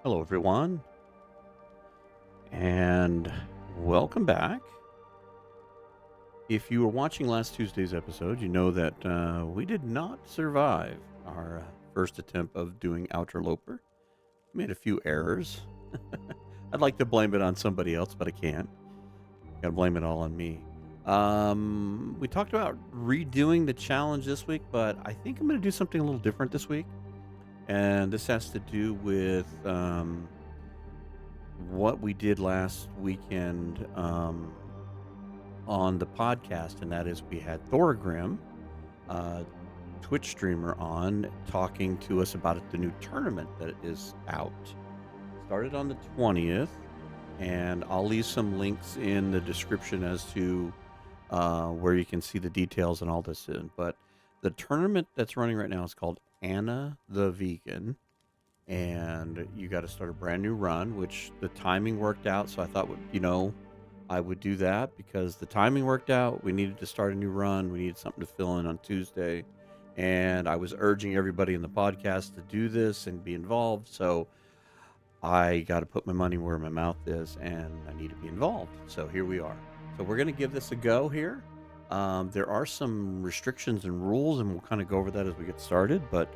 Hello, everyone, and welcome back. If you were watching last Tuesday's episode, you know that we did not survive our first attempt of doing Outerloper. We made a few errors. I'd like to blame it on somebody else, but I can't. Gotta blame it all on me. We talked about redoing the challenge this week, but I think I'm going to do something a little different this week. And this has to do with what we did last weekend on the podcast, and that is we had Thorggrim, Twitch streamer, on talking to us about the new tournament that is out. Started on the 20th, and I'll leave some links in the description as to where you can see the details and all this in. But the tournament that's running right now is called Anna the Vegan, and you got to start a brand new run, which the timing worked out. So I thought, I would do that because the timing worked out. We needed to start a new run. We needed something to fill in on Tuesday. And I was urging everybody in the podcast to do this and be involved. So I got to put my money where my mouth is, and I need to be involved. So here we are. So we're going to give this a go here. There are some restrictions and rules, and we'll kind of go over that as we get started. But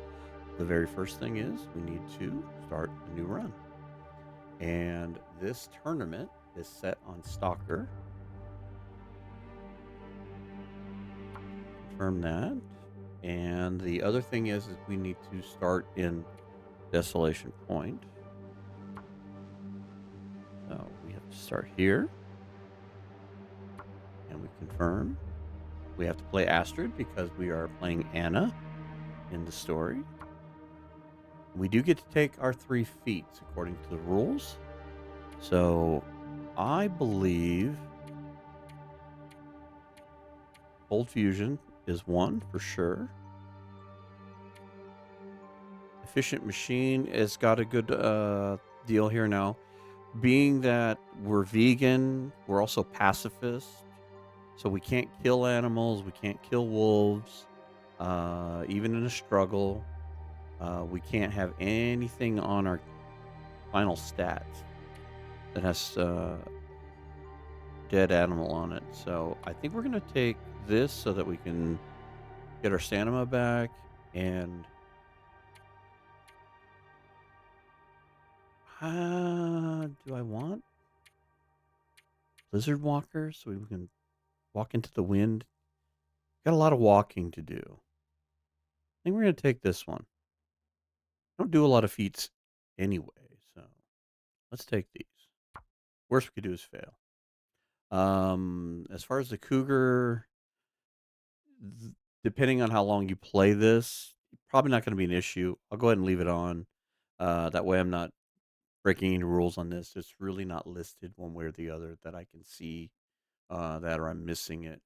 the very first thing is we need to start a new run. And this tournament is set on Stalker. Confirm that. And the other thing is we need to start in Desolation Point. So we have to start here. And we confirm. We have to play Astrid because we are playing Anna in the story. We do get to take our 3 feats according to the rules. So I believe Cold Fusion is 1 for sure. Efficient Machine has got a good deal here now. Being that we're vegan, we're also pacifist. So we can't kill animals, we can't kill wolves, even in a struggle. We can't have anything on our final stats that has dead animal on it. So I think we're going to take this so that we can get our stamina back. And do I want Lizard Walker so we can walk into the wind? Got a lot of walking to do. I think we're going to take this one. Don't do a lot of feats anyway, so let's take these. Worst we could do is fail. As far as the cougar, depending on how long you play this, probably not going to be an issue. I'll go ahead and leave it on. That way I'm not breaking any rules on this. It's really not listed one way or the other that I can see that, or I'm missing it.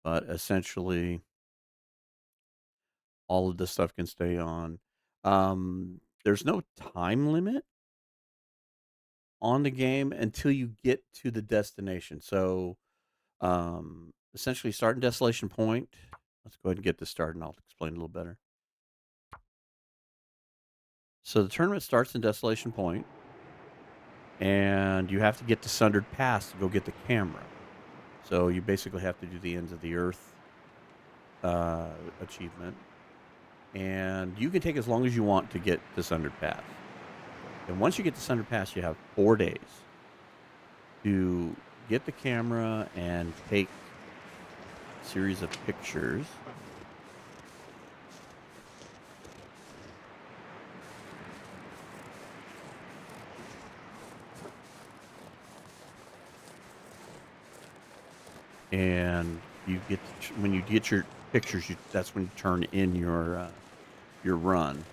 But essentially, all of this stuff can stay on. There's no time limit on the game until you get to the destination. So essentially start in Desolation Point. Let's go ahead and get this started, and I'll explain a little better. So the tournament starts in Desolation Point, and you have to get to Sundered Pass to go get the camera. So you basically have to do the ends of the earth achievement. And you can take as long as you want to get to Sundered Pass. And once you get to Sundered Pass, you have 4 days to get the camera and take a series of pictures. And you get when you get your pictures, that's when you turn in your run.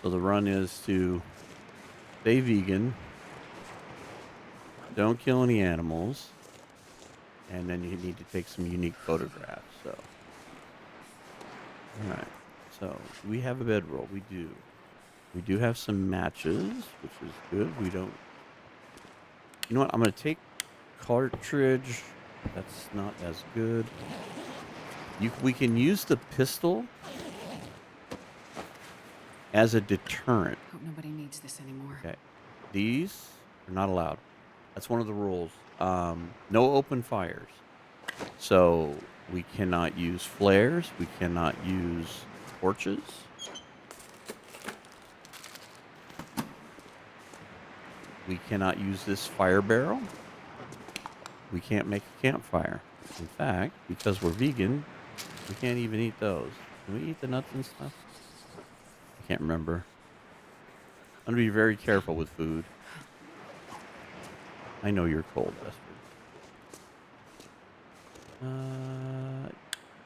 So the run is to stay vegan, don't kill any animals, and then you need to take some unique photographs. So, all right. So we have a bedroll. We do. We do have some matches, which is good. We don't. You know what? I'm going to take cartridge. That's not as good. We can use the pistol as a deterrent. Hope nobody needs this anymore. Okay. These are not allowed. That's one of the rules. No open fires. So we cannot use flares. We cannot use torches. We cannot use this fire barrel. We can't make a campfire. In fact, because we're vegan, we can't even eat those. Can we eat the nuts and stuff? I can't remember. I'm going to be very careful with food. I know you're cold, Esther.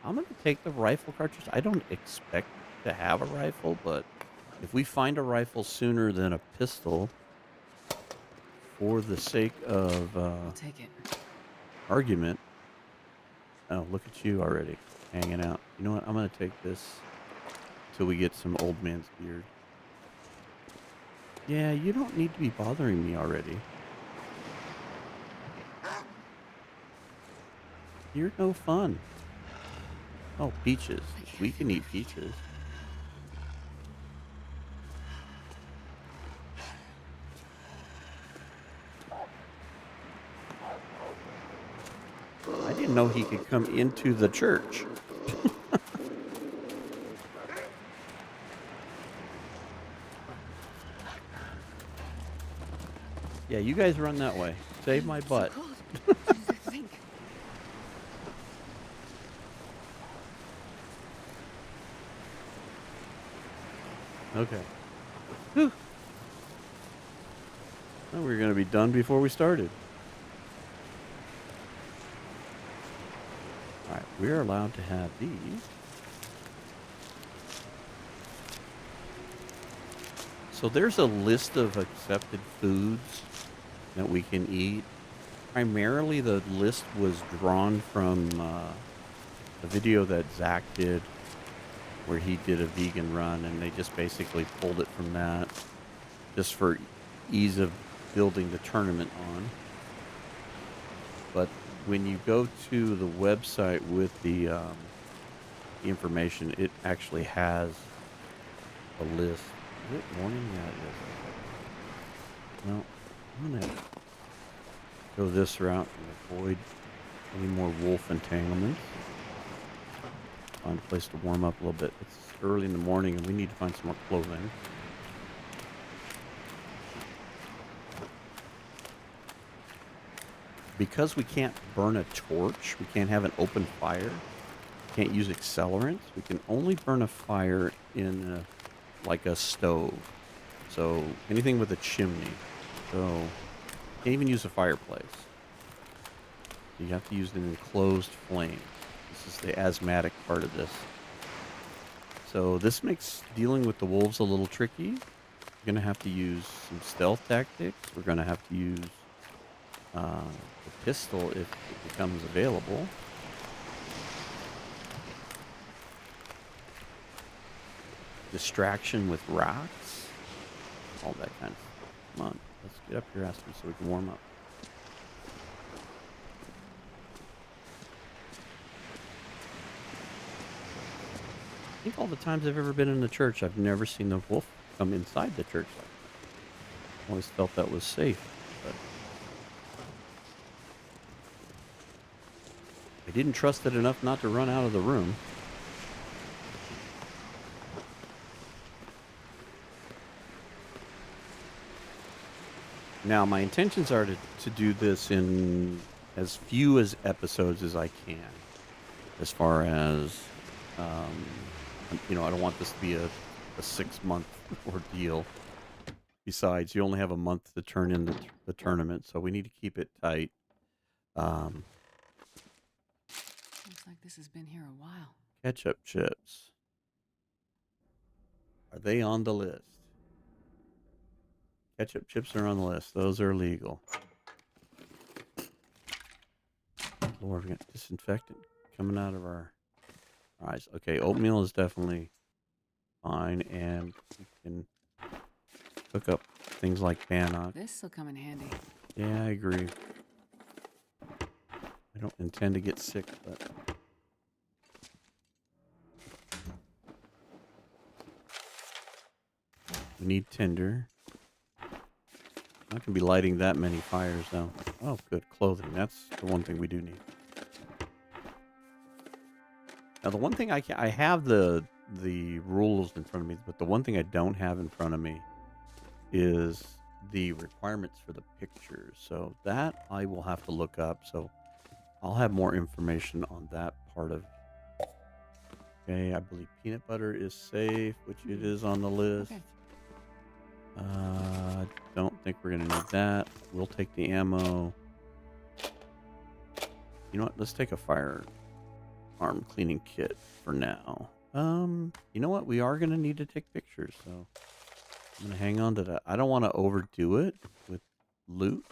I'm going to take the rifle cartridge. I don't expect to have a rifle, but if we find a rifle sooner than a pistol, for the sake of I'll take it. argument. Oh, look at you already, hanging out. You know what? I'm going to take this till we get some old man's beard. Yeah, you don't need to be bothering me already. You're no fun. Oh, peaches. We can eat peaches. I didn't know he could come into the church. Yeah, you guys run that way. Save my butt. So cold. Think. Okay. Whew. Well, we were going to be done before we started. All right, we're allowed to have these. So there's a list of accepted foods that we can eat. Primarily, the list was drawn from a video that Zach did where he did a vegan run, and they just basically pulled it from that just for ease of building the tournament on. But when you go to the website with the information, it actually has a list. Is it morning? Yeah, it is. Well, I'm going to go this route and avoid any more wolf entanglements. Find a place to warm up a little bit. It's early in the morning and we need to find some more clothing. Because we can't burn a torch, we can't have an open fire, can't use accelerants, we can only burn a fire in like a stove. So anything with a chimney. So can't even use a fireplace. You have to use an enclosed flame. This is the asthmatic part of this. So this makes dealing with the wolves a little tricky. We're going to have to use some stealth tactics. We're going to have to use the pistol if it becomes available. Distraction with rocks. All that kind of stuff. Come on, let's get up here, Aspen, so we can warm up. I think all the times I've ever been in the church, I've never seen the wolf come inside the church like that. I always felt that was safe, but I didn't trust it enough not to run out of the room. Now, my intentions are to do this in as few as episodes as I can, as far as, I don't want this to be a 6-month ordeal. Besides, you only have a month to turn in the tournament, so we need to keep it tight. Looks like this has been here a while. Ketchup chips. Are they on the list? Ketchup chips are on the list. Those are legal. Lord, we got disinfectant coming out of our eyes. Okay, oatmeal is definitely fine, and we can cook up things like bannock. This will come in handy. Yeah, I agree. I don't intend to get sick, but We need tinder. Not gonna be lighting that many fires though. Oh, good. Clothing. That's the one thing we do need. Now, the one thing I have the rules in front of me, but the one thing I don't have in front of me is the requirements for the pictures. So that I will have to look up. So I'll have more information on that part of. Okay, I believe peanut butter is safe, which it is on the list. Okay. Don't think we're gonna need that. We'll take the ammo. You know what? Let's take a firearm cleaning kit for now. You know what? We are gonna need to take pictures, so I'm gonna hang on to that. I don't want to overdo it with loot.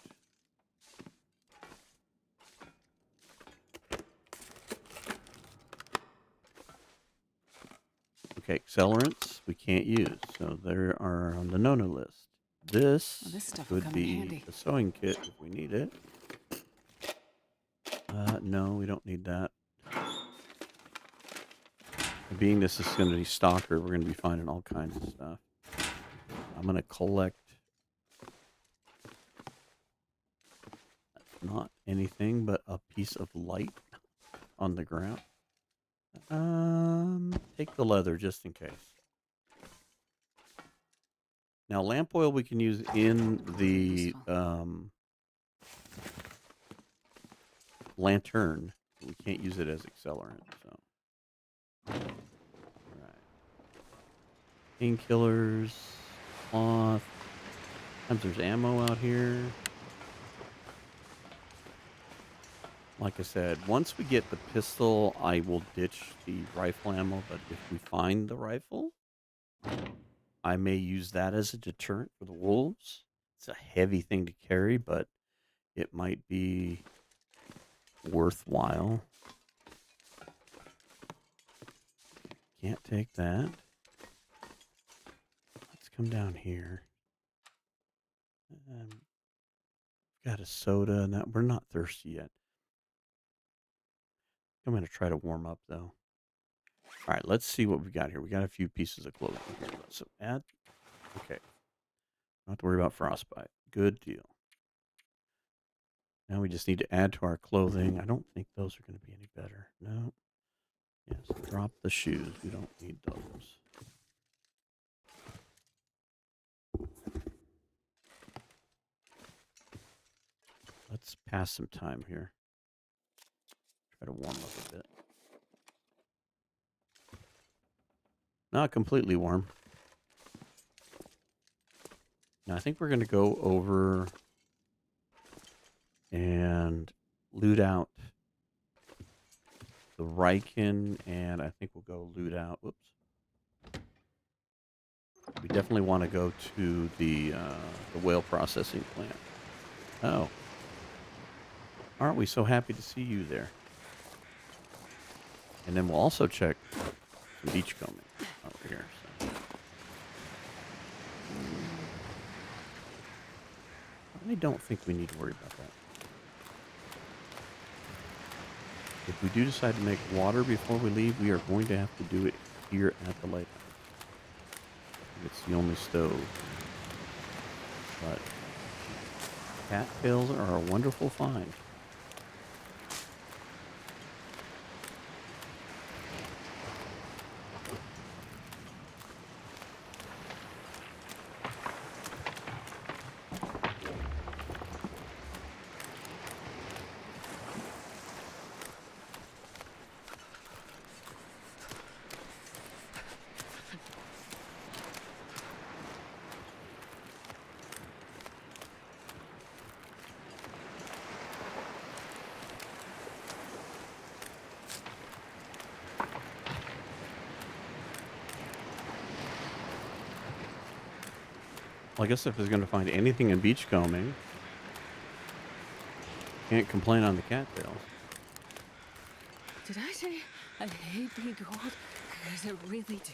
Okay, accelerants we can't use, so they are on the no-no list. This, Well, this stuff will could come in be handy. the sewing kit if we need it. No, we don't need that. Being this is going to be stalker, we're going to be finding all kinds of stuff. I'm going to collect. That's not anything but a piece of light on the ground. Take the leather just in case. Now, lamp oil we can use in the lantern. We can't use it as accelerant. So, all right. Painkillers, cloth. Sometimes there's ammo out here. Like I said, once we get the pistol, I will ditch the rifle ammo. But if we find the rifle, I may use that as a deterrent for the wolves. It's a heavy thing to carry, but it might be worthwhile. Can't take that. Let's come down here. Got a soda, and that we're not thirsty yet. I'm going to try to warm up, though. All right, let's see what we got here. We got a few pieces of clothing here. So add. Okay. Not to worry about frostbite. Good deal. Now we just need to add to our clothing. I don't think those are going to be any better. No. Yes, drop the shoes. We don't need those. Let's pass some time here. Try to warm up a bit. Not completely warm. Now I think we're going to go over and loot out the Riken, and I think we'll go loot out. Whoops. We definitely want to go to the whale processing plant. Oh. Aren't we so happy to see you there? And then we'll also check some beachcombing over here. So. I don't think we need to worry about that. If we do decide to make water before we leave, we are going to have to do it here at the lighthouse. It's the only stove. But cattails are a wonderful find. Well, I guess if it's going to find anything in beachcombing, can't complain on the cattails. Did I say I hate being cold? Because I really do.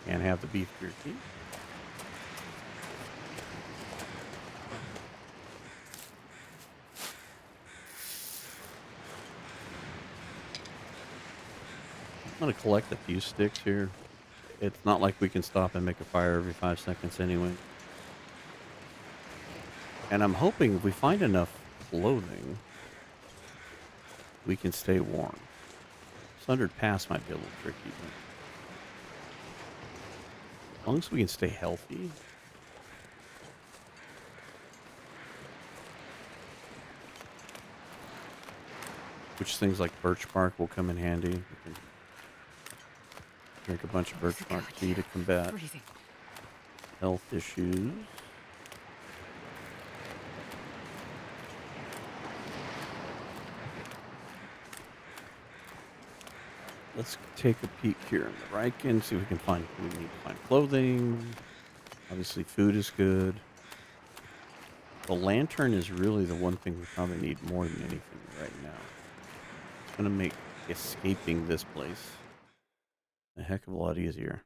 Can't have the beef jerky. I'm going to collect a few sticks here. It's not like we can stop and make a fire every 5 seconds anyway. And I'm hoping if we find enough clothing, we can stay warm. Sundered Pass might be a little tricky, but as long as we can stay healthy. Which things like birch bark will come in handy. We can drink a bunch of birch bark tea to combat health issues. Let's take a peek here in the Riken, see if we can find, we need to find clothing. Obviously food is good. The lantern is really the one thing we probably need more than anything right now. It's going to make escaping this place a heck of a lot easier.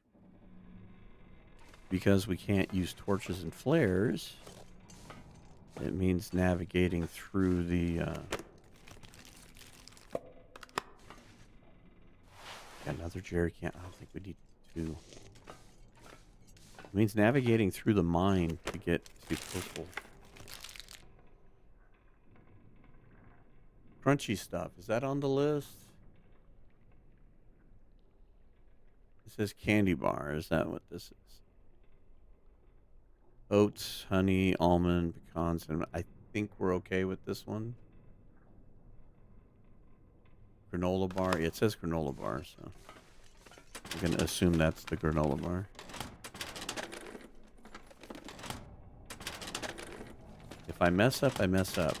Because we can't use torches and flares, it means navigating through the... another jerry can. I don't think we need two. It means navigating through the mine to get to purple. Crunchy stuff. Is that on the list? It says candy bar. Is that what this is? Oats, honey, almond, pecans, and I think we're okay with this one. Granola bar. Yeah, it says granola bar, so I'm going to assume that's the granola bar. If I mess up, I mess up.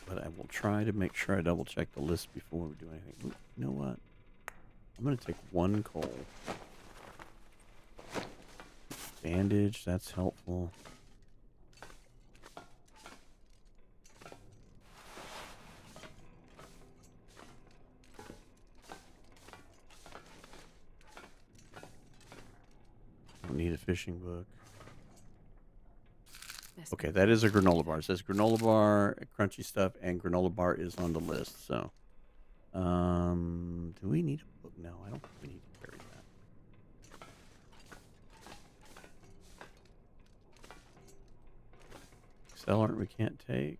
But I will try to make sure I double check the list before we do anything. Ooh, you know what? I'm going to take one coal. Bandage, that's helpful. Don't need a fishing book. Okay, that is a granola bar. It says granola bar, crunchy stuff, and granola bar is on the list. So, do we need a book? No, I don't think we need to carry that. Excel art we can't take.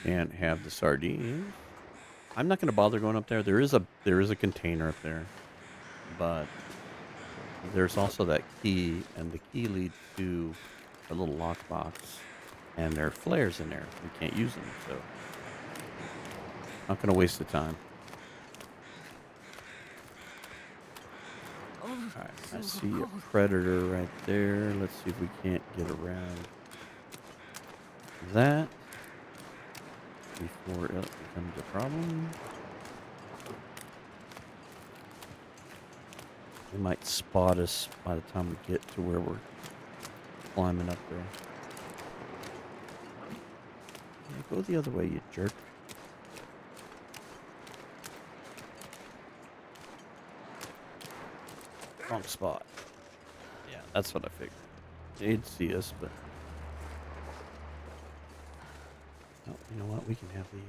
Can't have the sardine. I'm not going to bother going up there. There is a container up there, but there's also that key, and the key leads to a little lockbox, and there are flares in there. We can't use them, so not going to waste the time. All right, I see a predator right there. Let's see if we can't get around that before it becomes a problem. They might spot us by the time we get to where we're climbing up there. Yeah, go the other way, you jerk. Wrong spot. Yeah, that's what I figured. They'd see us, but... Oh, you know what? We can have these.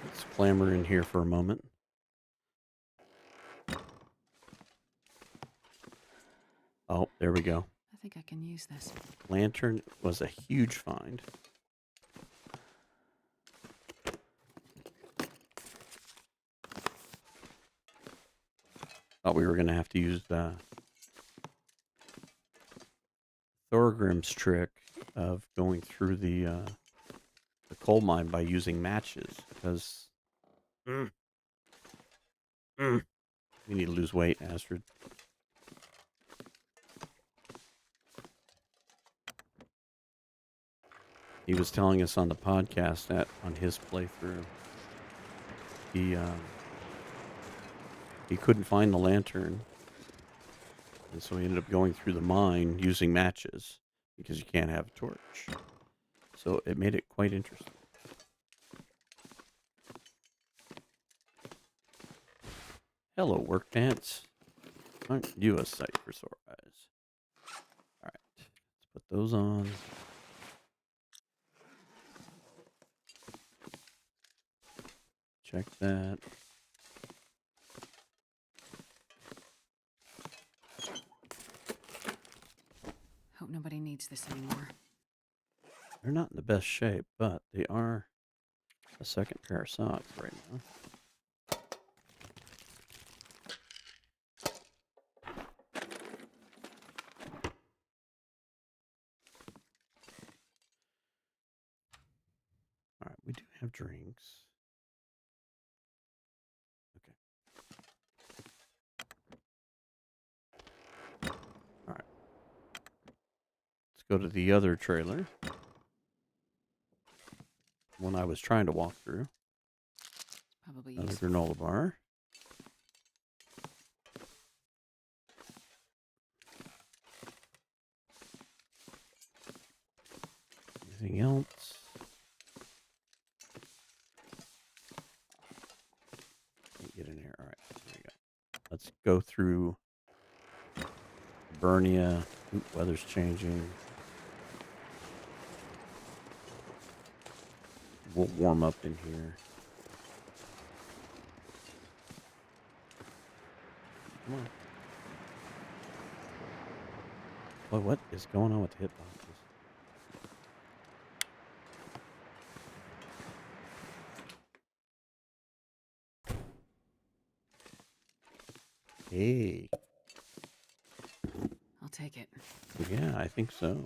Let's clamber in here for a moment. Oh, there we go. I think I can use this. Lantern was a huge find. Thought we were going to have to use the Thorgrim's trick of going through the coal mine by using matches, because we need to lose weight, Astrid. He was telling us on the podcast that on his playthrough, he he couldn't find the lantern. And so he ended up going through the mine using matches because you can't have a torch. So it made it quite interesting. Hello, work pants. Aren't you a sight for sore eyes? All right, let's put those on. Check that. Hope nobody needs this anymore. They're not in the best shape, but they are a second pair of socks right now. All right, we do have drinks. Okay. All right. Let's go to the other trailer. One I was trying to walk through. Probably Another useful. granola bar. Anything else? Can't get in here. All right, there we go. Let's go through Burnia. Oop, weather's changing. We'll warm up in here. Come on. Boy, what is going on with the hitboxes? Hey. I'll take it. Yeah, I think so.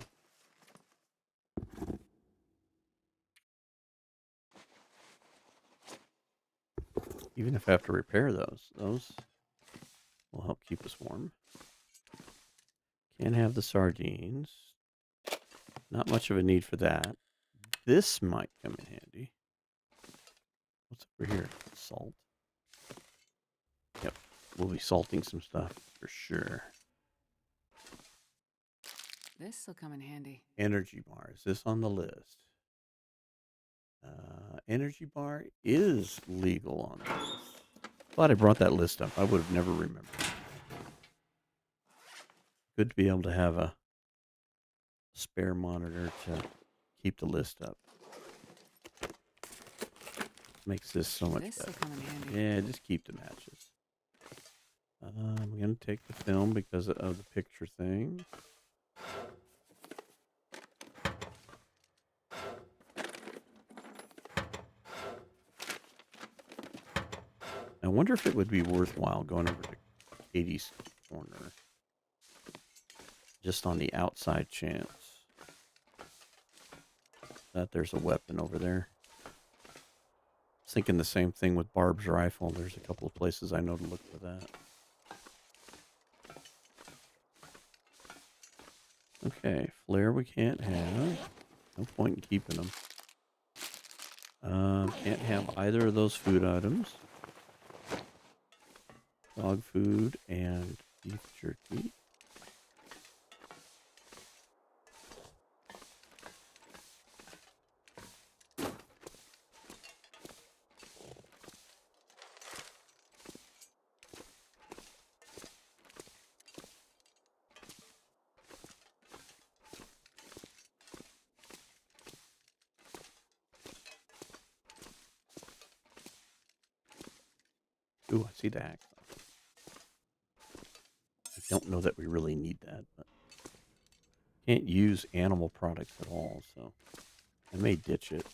Even if I have to repair those will help keep us warm. Can't have the sardines. Not much of a need for that. This might come in handy. What's over here? Salt. Yep, we'll be salting some stuff for sure. This'll come in handy. Energy bar. Is this on the list? Energy bar is legal on the list. Glad I brought that list up. I would have never remembered. Good to be able to have a spare monitor to keep the list up. Makes this so much This'll better. come in handy. Yeah, just keep the matches. I'm going to take the film because of the picture thing. I wonder if it would be worthwhile going over to Katie's corner. Just on the outside chance that there's a weapon over there. I was thinking the same thing with Barb's rifle. There's a couple of places I know to look for that. Okay, flare we can't have. No point in keeping them. Can't have either of those food items. Dog food and beef jerky. Ooh, I see the axe. I don't know that we really need that, but can't use animal products at all, so I may ditch it.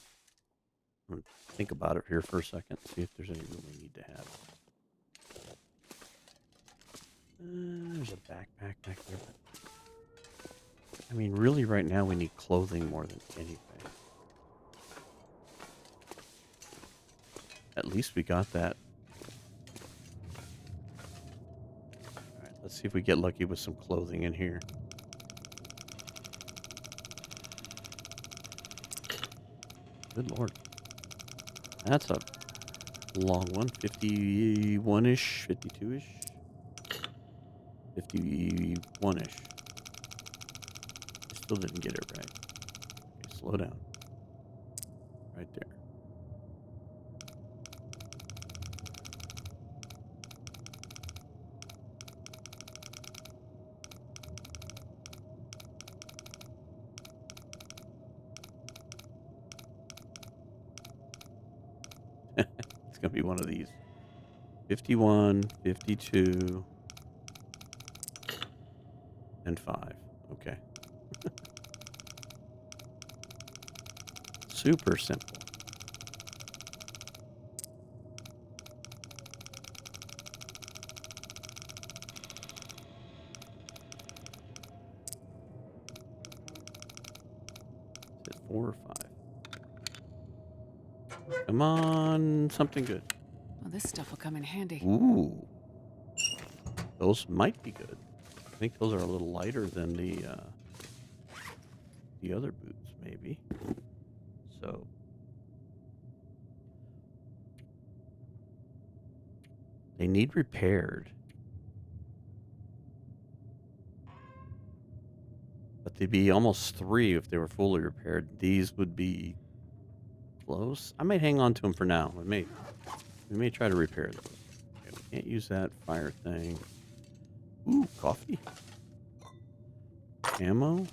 I'm going to think about it here for a second, see if there's any really need to have. There's a backpack back there, but I mean, really right now we need clothing more than anything. At least we got that. Alright, let's see if we get lucky with some clothing in here. Good lord. That's a long one. 51-ish, 52-ish. 51-ish. I still didn't get it right. Okay, slow down. Right there. It's going to be one of these. 51, 52, and 5. Okay. Super simple. Is it 4 or 5? Come on, something good. Well, this stuff will come in handy. Ooh. Those might be good. I think those are a little lighter than the other boots, maybe. So they need repaired. But they'd be almost 3 if they were fully repaired. These would be close. I might hang on to them for now. We may try to repair those. Okay, we can't use that fire thing. Ooh, coffee. Ammo.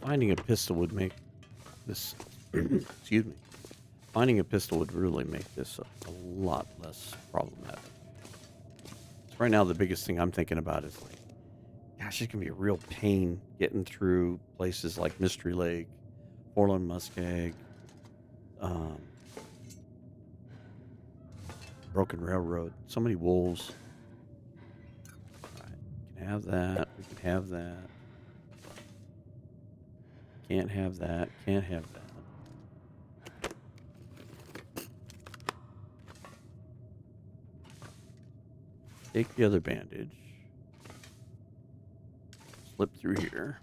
Finding a pistol would make this... excuse me. Finding a pistol would really make this a lot less problematic. So right now, the biggest thing I'm thinking about is like, gosh, it's going to be a real pain getting through places like Mystery Lake, Orland Muskeg, Broken Railroad. So many wolves. All right, we can have that. We can have that. Can't have that. Can't have that. Take the other bandage. Slip through here.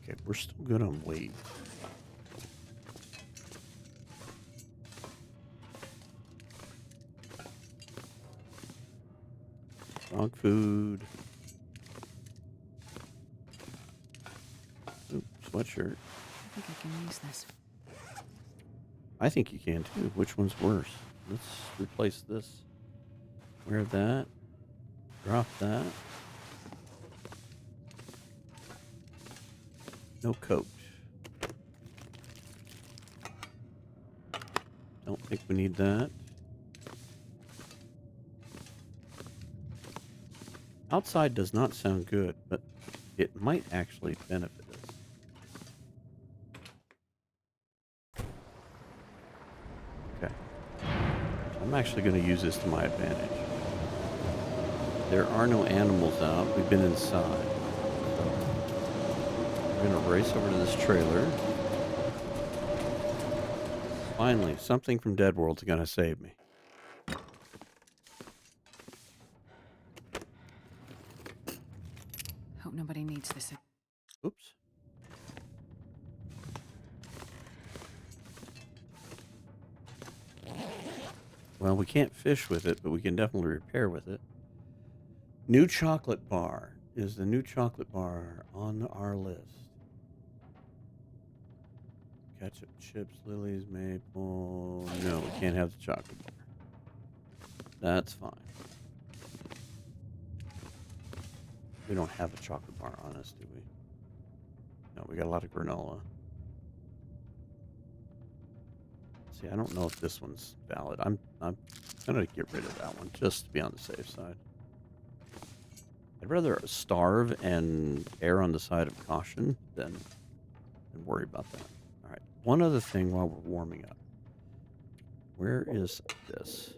Okay, we're still good on weight. Dog food. Ooh, sweatshirt. I think I can use this. I think you can too. Which one's worse? Let's replace this. Wear that. Drop that. No coat. Don't think we need that. Outside does not sound good, but it might actually benefit us. Okay. I'm actually going to use this to my advantage. There are no animals out. We've been inside. So I'm going to race over to this trailer. Finally, something from Dead World's going to save me. Hope nobody needs this. Oops. Well, we can't fish with it, but we can definitely repair with it. New chocolate bar. Is the new chocolate bar on our list? Ketchup, chips, lilies, maple. No, we can't have the chocolate bar. That's fine. We don't have a chocolate bar on us, do we? No, we got a lot of granola. See, I don't know if this one's valid. I'm gonna get rid of that one just to be on the safe side. I'd rather starve and err on the side of caution than worry about that. All right. One other thing while we're warming up. Where is this?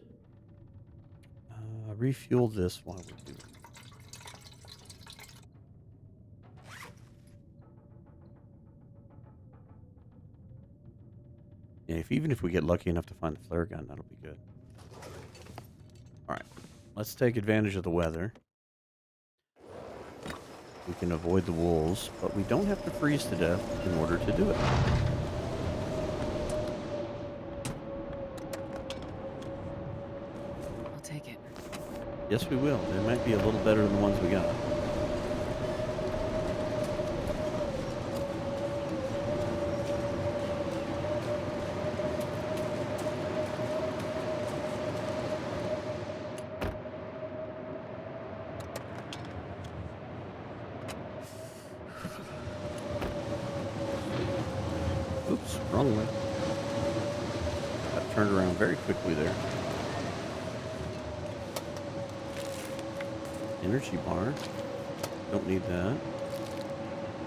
Refuel this while we're doing it. Yeah, even if we get lucky enough to find the flare gun, that'll be good. All right. let's take advantage of the weather. We can avoid the wolves, but we don't have to freeze to death in order to do it. I'll take it. Yes, we will. They might be a little better than the ones we got. Oops, wrong way. Got turned around very quickly there. Energy bar. Don't need that.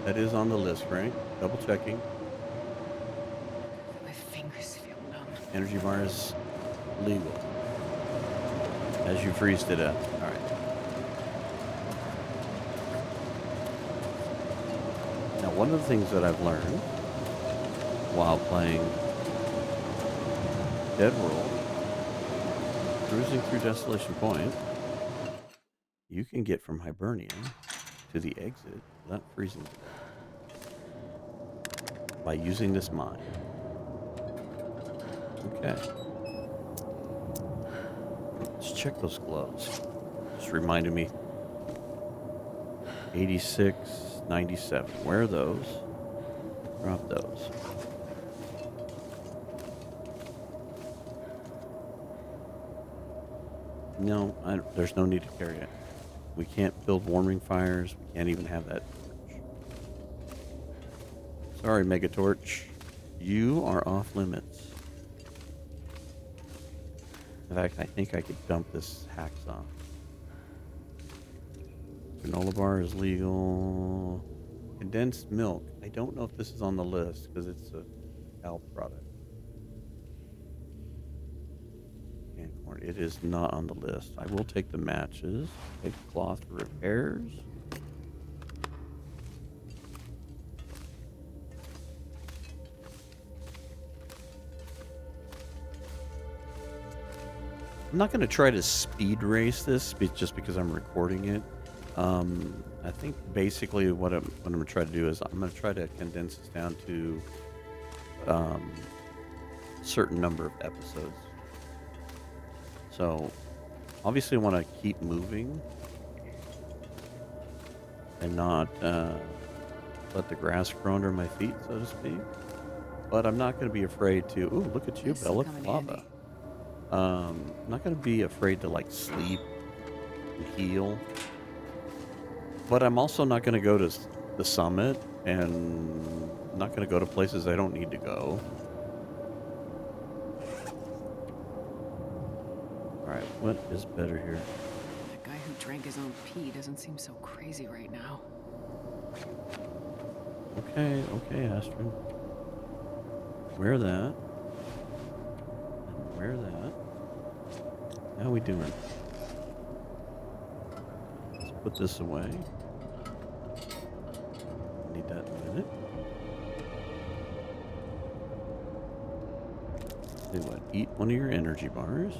That is on the list, right? Double checking. My fingers feel numb. Energy bar is legal. As you freeze to death. All right. Now, one of the things that I've learned while playing Dead World, cruising through Desolation Point, you can get from Hibernian to the exit without freezing to death by using this mine. Okay. Let's check those gloves. Just reminded me. 86, 97. Where are those? Drop those. No, there's no need to carry it. We can't build warming fires. We can't even have that torch. Sorry, Megatorch. You are off limits. In fact, I think I could dump this hacksaw. Granola bar is legal. Condensed milk. I don't know if this is on the list because it's a health product. And corn. It is not on the list. I will take the matches. Take cloth for repairs. I'm not going to try to speed race this just because I'm recording it. I think basically what I'm going to try to do is I'm going to try to condense this down to a certain number of episodes. So obviously I want to keep moving and not let the grass grow under my feet, so to speak. But I'm not going to be afraid to... Ooh, look at you, Balaclava. I'm not going to be afraid to, like, sleep and heal. But I'm also not going to go to the summit and not going to go to places I don't need to go. Alright, what is better here? That guy who drank his own pee doesn't seem so crazy right now. Okay, Astrid. Wear that. And wear that. How we doing? Let's put this away. Need that in a minute. Do what? Eat one of your energy bars.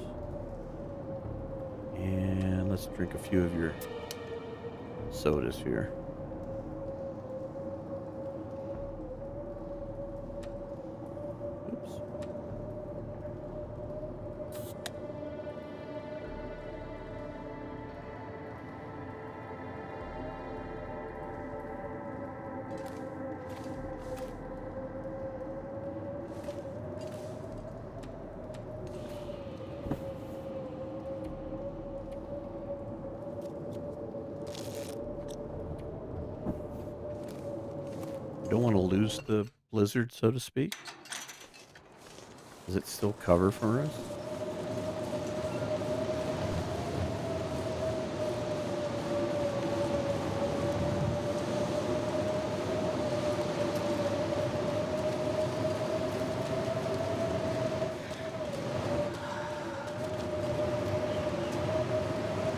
And let's drink a few of your sodas here. Oops. Don't want to lose the blizzard, so to speak. Does it still cover for us?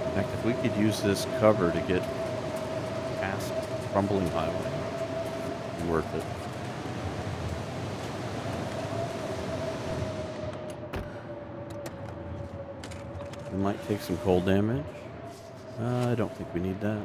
In fact, if we could use this cover to get past Crumbling Highway, it'd be worth it. We might take some cold damage. I don't think we need that.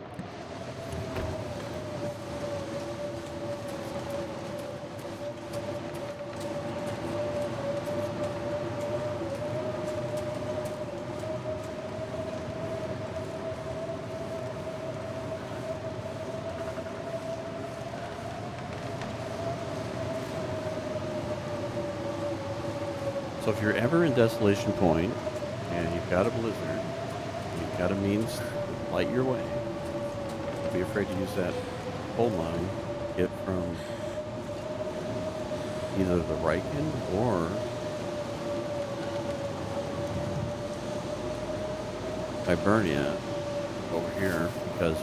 So if you're ever in Desolation Point and you've got a blizzard, you've got a means to light your way, don't be afraid to use that coal mine. Get from either the Riken or Hibernia over here, because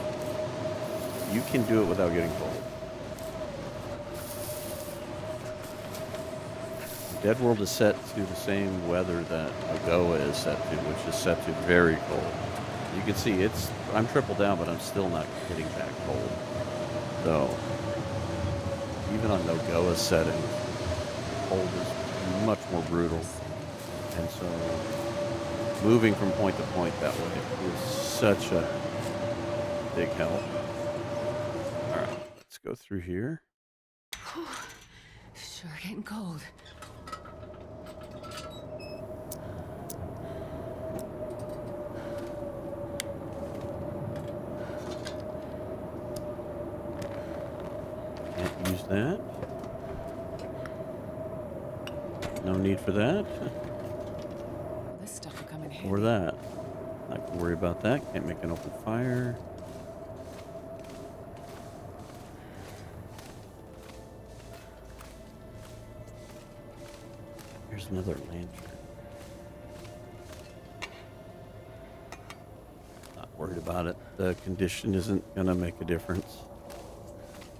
you can do it without getting cold. Dead World is set to the same weather that Lagoa is set to, which is set to very cold. You can see I'm triple down, but I'm still not getting that cold. So, even on Lagoa's setting, cold is much more brutal. And so, moving from point to point that way is such a big help. All right, let's go through here. Sure getting cold. Can't use that. No need for that. This stuff will come in handy. Or that. Not gonna worry about that. Can't make an open fire. Here's another lantern. Not worried about it. The condition isn't gonna make a difference.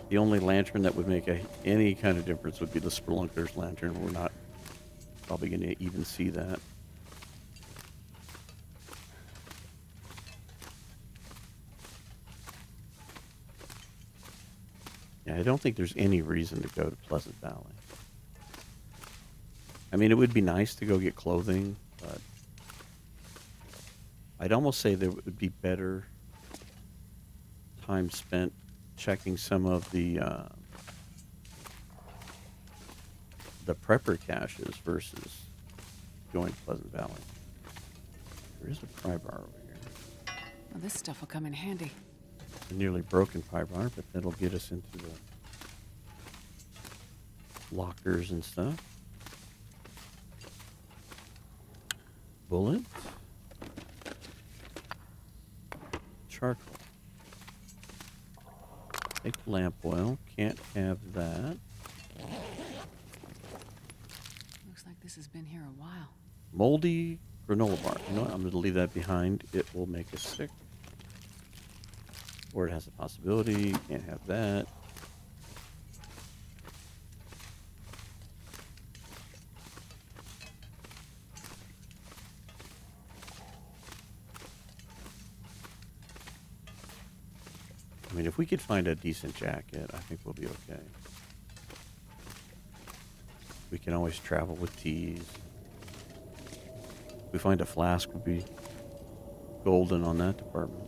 The only lantern that would make any kind of difference would be the Spelunker's lantern. We're not probably going to even see that. Yeah, I don't think there's any reason to go to Pleasant Valley. I mean, it would be nice to go get clothing, but I'd almost say there would be better time spent checking some of the prepper caches versus going to Pleasant Valley. There is a pry bar over here. Well, this stuff will come in handy. A nearly broken pry bar, but that'll get us into the lockers and stuff. Bullet. Charcoal. Take lamp oil. Can't have that. Looks like this has been here a while. Moldy granola bar. You know what? I'm going to leave that behind. It will make us sick. Or it has a possibility. Can't have that. I mean, if we could find a decent jacket, I think we'll be okay. We can always travel with teas. If we find a flask, we'll be golden on that department.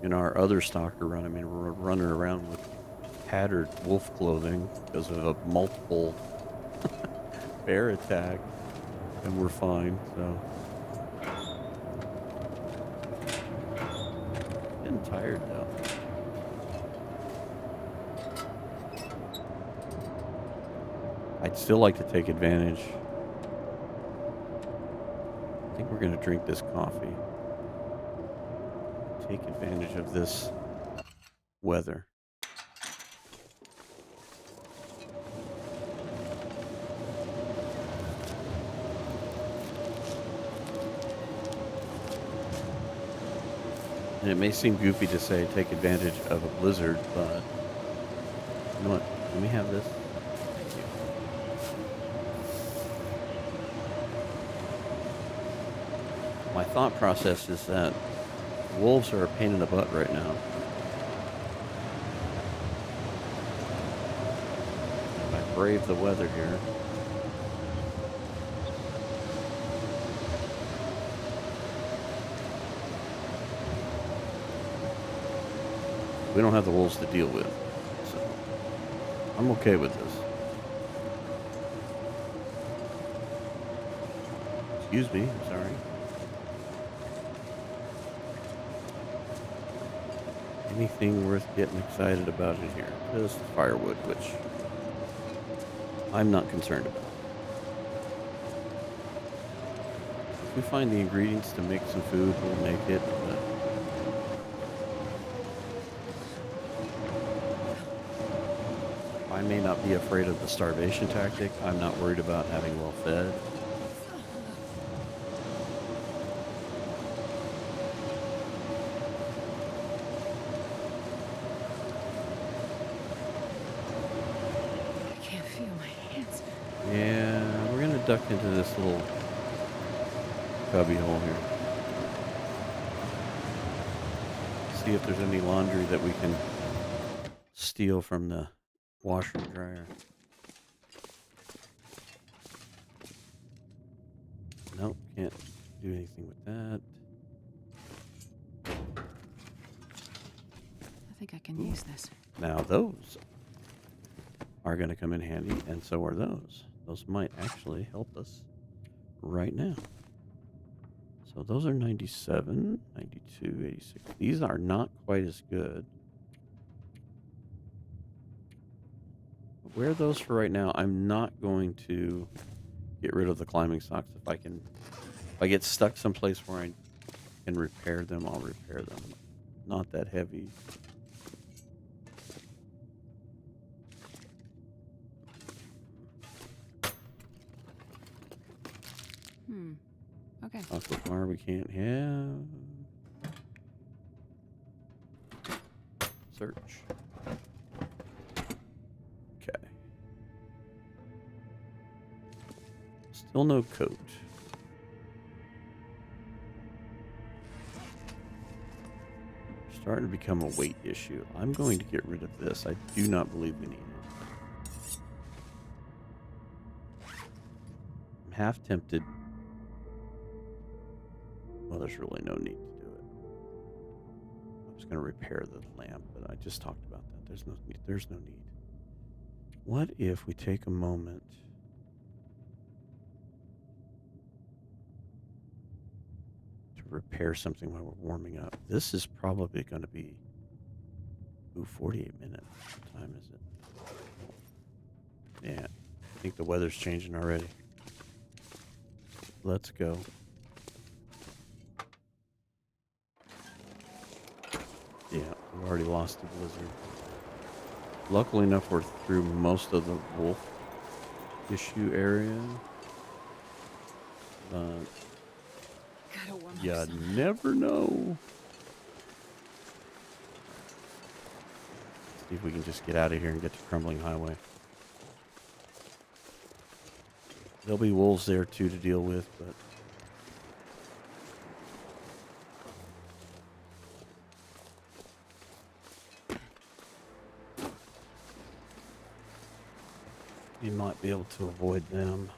In our other stalker run, I mean, we're running around with tattered wolf clothing because of a multiple bear attack, and we're fine, so. Getting tired, though. I'd still like to take advantage. I think we're going to drink this coffee. Take advantage of this weather. And it may seem goofy to say take advantage of a blizzard, but you know what? Let me have this. Thank you. My thought process is that wolves are a pain in the butt right now. brave the weather here. We don't have the wolves to deal with, so I'm okay with this. Excuse me, I'm sorry. Anything worth getting excited about in here? Just firewood, which I'm not concerned about. If we find the ingredients to make some food, we'll make it. I may not be afraid of the starvation tactic. I'm not worried about having well fed. I can't feel my hands. Yeah, we're gonna duck into this little cubby hole here. See if there's any laundry that we can steal from the washer and dryer. Nope, can't do anything with that. I think I can use this. Now those are going to come in handy, and so are those. Those might actually help us right now. So those are 97, 92, 86. These are not quite as good. Wear those for right now. I'm not going to get rid of the climbing socks. If I get stuck someplace where I can repair them, I'll repair them. Not that heavy. Okay. Aquabar we can't have. Search. Okay. Still no coat. Starting to become a weight issue. I'm going to get rid of this. I do not believe we need it. I'm half tempted. Well, there's really no need to do it. I was going to repair the lamp, but I just talked about that. There's no need. There's no need. What if we take a moment to repair something while we're warming up? This is probably going to be 48 minutes. What time is it? Yeah, I think the weather's changing already. Let's go. Yeah, we've already lost the blizzard. Luckily enough, we're through most of the wolf issue area. Gotta warm up You some. never know. See if we can just get out of here and get to Crumbling Highway. There'll be wolves there too to deal with, but you might be able to avoid them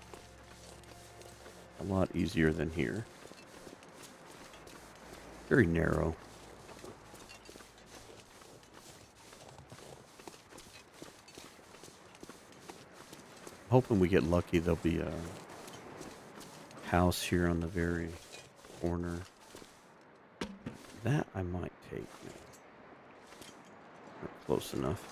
a lot easier than here. Very narrow. Hoping we get lucky. There'll be a house here on the very corner. That I might take. Not close enough.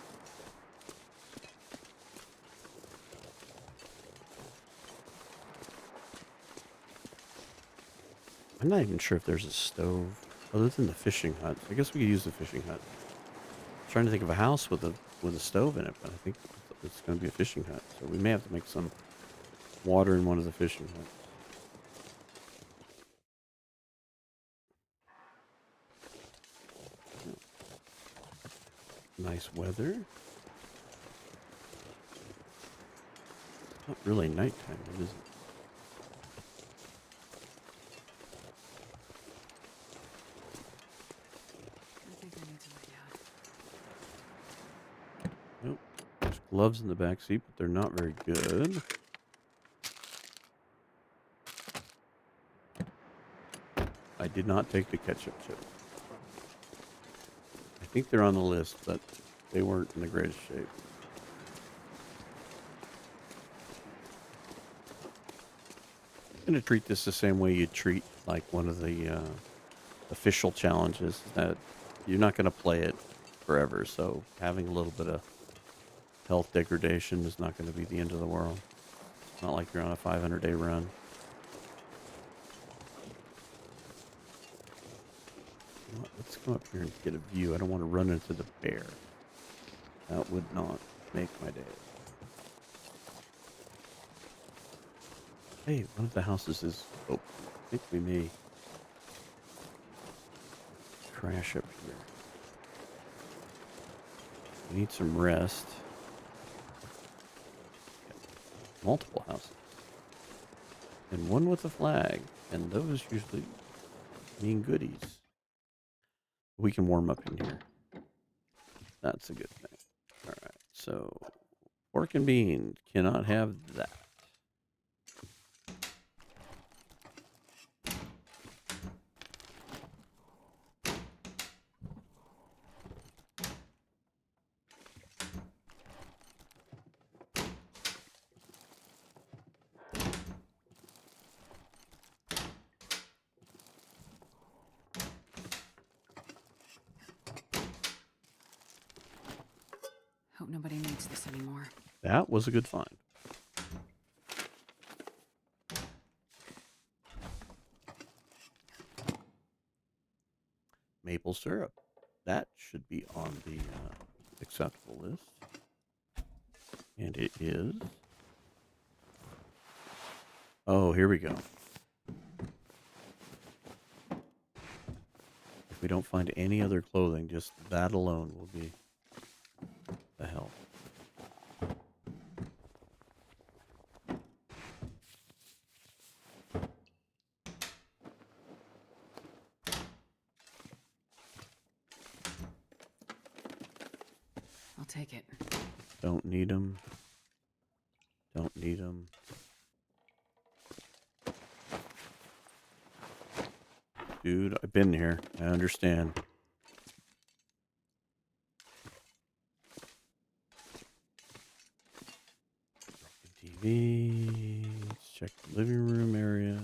I'm not even sure if there's a stove other than the fishing hut. I guess we could use the fishing hut. I'm trying to think of a house with a stove in it, but I think it's going to be a fishing hut. So we may have to make some water in one of the fishing huts. Nice weather. Not really nighttime, is it? I think I need to lay down. Nope. There's Gloves in the back seat, but they're not very good. I did not take the ketchup chips. I think they're on the list, but they weren't in the greatest shape. I'm going to treat this the same way you treat like one of the official challenges, that you're not going to play it forever, so having a little bit of health degradation is not going to be the end of the world. It's not like you're on a 500-day run. Let's come up here and get a view. I don't want to run into the bear. That would not make my day. Hey, one of the houses is open. I think we may crash up here. We need some rest. Multiple houses. And one with a flag. And those usually mean goodies. We can warm up in here. That's a good thing. Alright, so pork and beans. Cannot have that. Hope nobody needs this anymore. That was a good find. Maple syrup. That should be on the acceptable list. And it is. Oh, here we go. If we don't find any other clothing, just that alone will be the help. I'll take it. Don't need them. Don't need them. Dude, I've been here. I understand. TV. Let's check the living room area.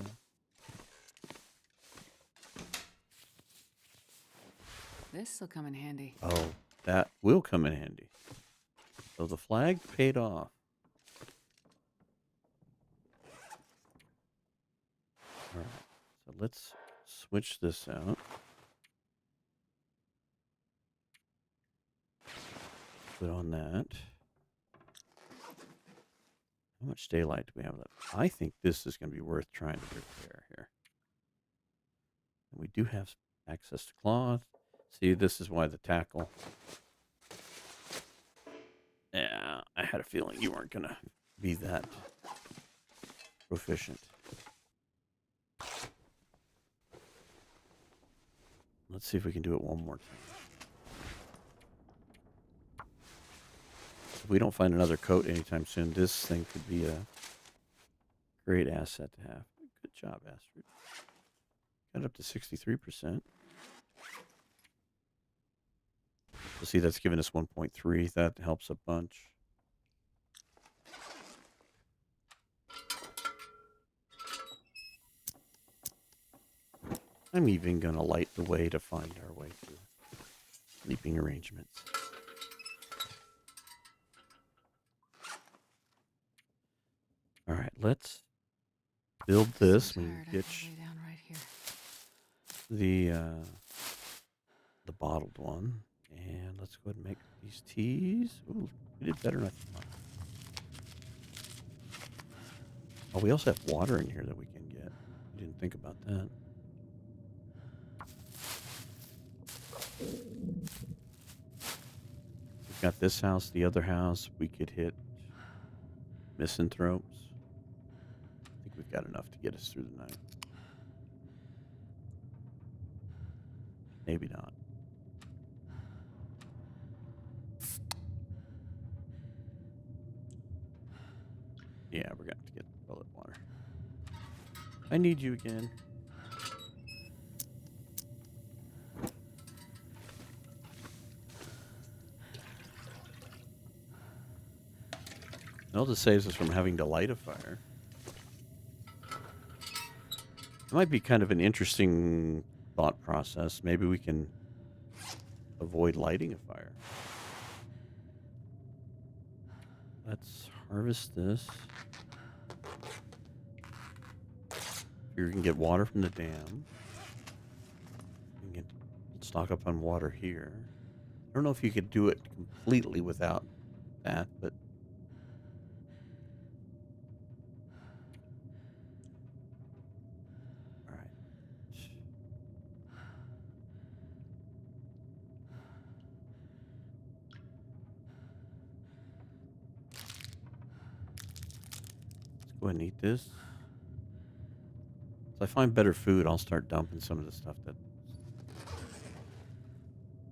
This'll come in handy. Oh, that will come in handy. So the flag paid off. All right. So let's switch this out. Put on that. How much daylight do we have left? I think this is going to be worth trying to repair here. And we do have access to cloth. See, this is why the tackle. Yeah, I had a feeling you weren't going to be that proficient. Let's see if we can do it one more time. If we don't find another coat anytime soon, this thing could be a great asset to have. Good job, Astrid. Got up to 63%. So see, that's giving us 1.3. That helps a bunch. I'm even going to light the way to find our way to sleeping arrangements. All right, let's build this. We can ditch the bottled one, and let's go ahead and make these teas. Ooh, we did better than I thought. Oh, we also have water in here that we can get. I didn't think about that. We've got this house, the other house. We could hit misanthropes. I think we've got enough to get us through the night. Maybe not. Yeah, we're going to have to get toilet water. I need you again. It also saves us from having to light a fire. It might be kind of an interesting thought process. Maybe we can avoid lighting a fire. Let's harvest this. Here we can get water from the dam. We can stock up on water here. I don't know if you could do it completely without that, but all right. Let's go ahead and eat this. So I find better food, I'll start dumping some of the stuff that's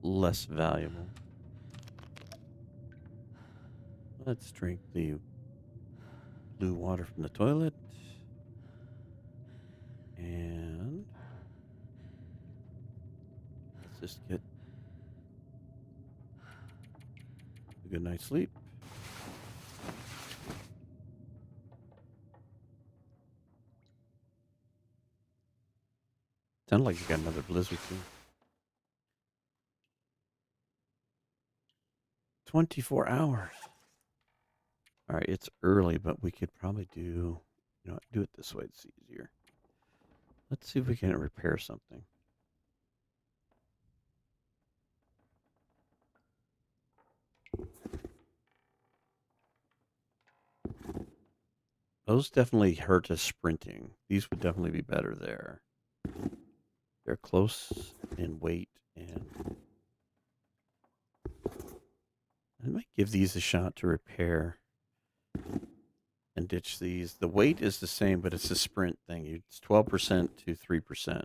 less valuable. Let's drink the blue water from the toilet. And let's just get a good night's sleep. Sounded like you got another blizzard too. 24 hours. All right, it's early, but we could probably do, do it this way. It's easier. Let's see if we can repair something. Those definitely hurt us sprinting. These would definitely be better there. They're close in weight, and I might give these a shot to repair and ditch these. The weight is the same, but it's a sprint thing. It's 12% to 3%.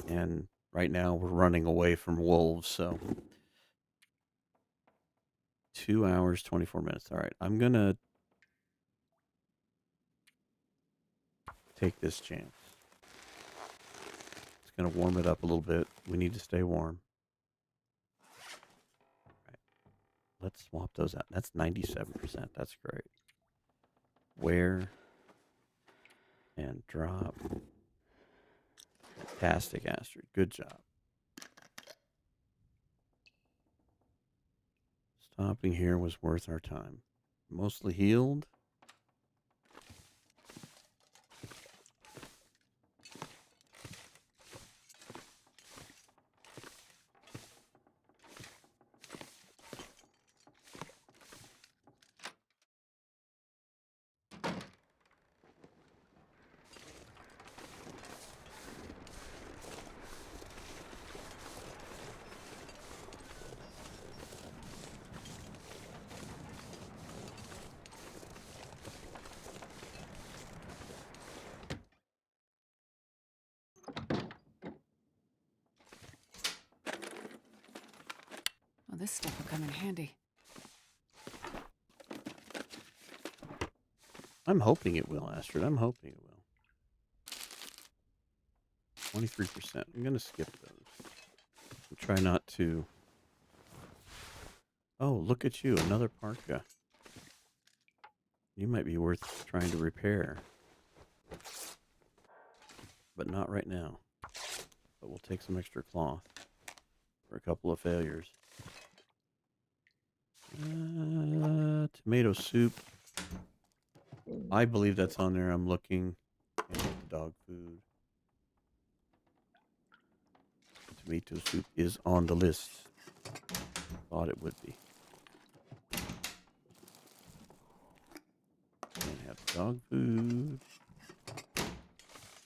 And right now we're running away from wolves, so 2 hours, 24 minutes. All right, I'm going to take this chance. It's going to warm it up a little bit. We need to stay warm. All right, let's swap those out. That's 97%. That's great. Wear and drop. Fantastic, Astrid. Good job. Stopping here was worth our time. Mostly healed. Well, this stuff will come in handy. I'm hoping it will, Astrid. I'm hoping it will. 23%. I'm going to skip those. And try not to. Oh, look at you. Another parka. You might be worth trying to repair. But not right now. But we'll take some extra cloth for a couple of failures. Tomato soup. I believe that's on there. I'm looking. And the dog food. Tomato soup is on the list. Thought it would be. And have dog food.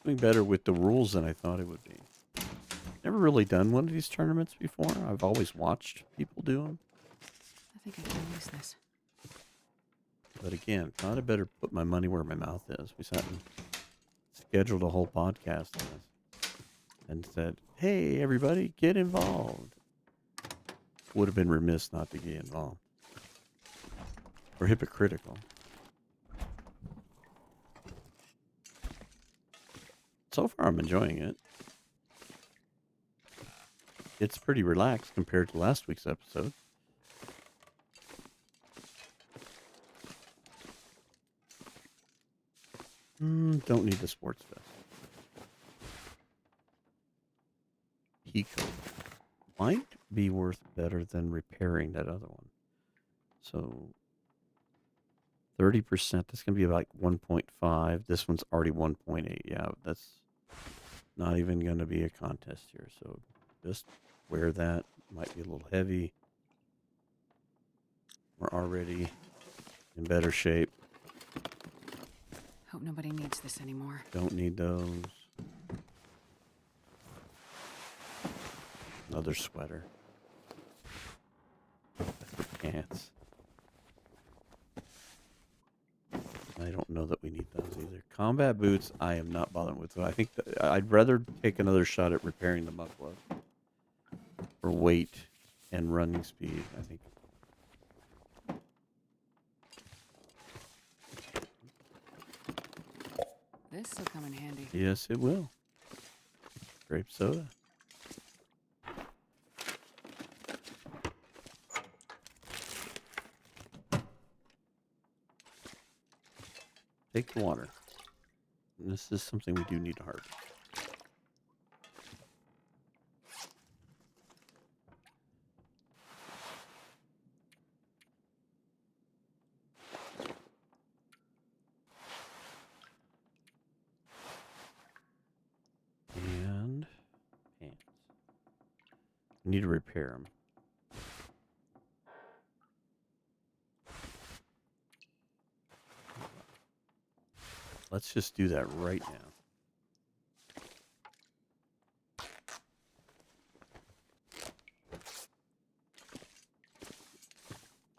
Doing better with the rules than I thought it would be. Never really done one of these tournaments before. I've always watched people do them. I think I can use this. But again, thought I better put my money where my mouth is. We sat and scheduled a whole podcast on this and said, hey, everybody, get involved. Would have been remiss not to get involved. Or hypocritical. So far, I'm enjoying it. It's pretty relaxed compared to last week's episode. Don't need the sports vest. Pico might be worth better than repairing that other one. So 30%, that's going to be about 1.5. This one's already 1.8. Yeah, that's not even going to be a contest here. So just wear that. Might be a little heavy. We're already in better shape. Hope nobody needs this anymore. Don't need those. Another sweater. Pants. I don't know that we need those either. Combat boots, I am not bothering with. I think I'd rather take another shot at repairing the muffler for weight and running speed. I think. This will come in handy. Yes, it will. Grape soda. Take the water. And this is something we do need to harvest. And pants. We need to repair them. Let's just do that right now.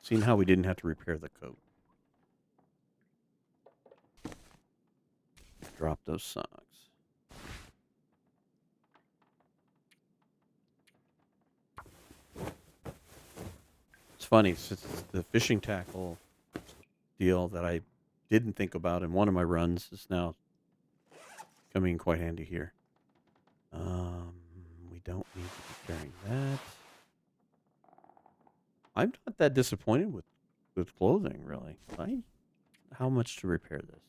Seeing how we didn't have to repair the coat. Drop those socks. It's funny, since the fishing tackle deal that I didn't think about in one of my runs is now coming in quite handy here. We don't need to be carrying that. I'm not that disappointed with clothing, really. How much to repair this?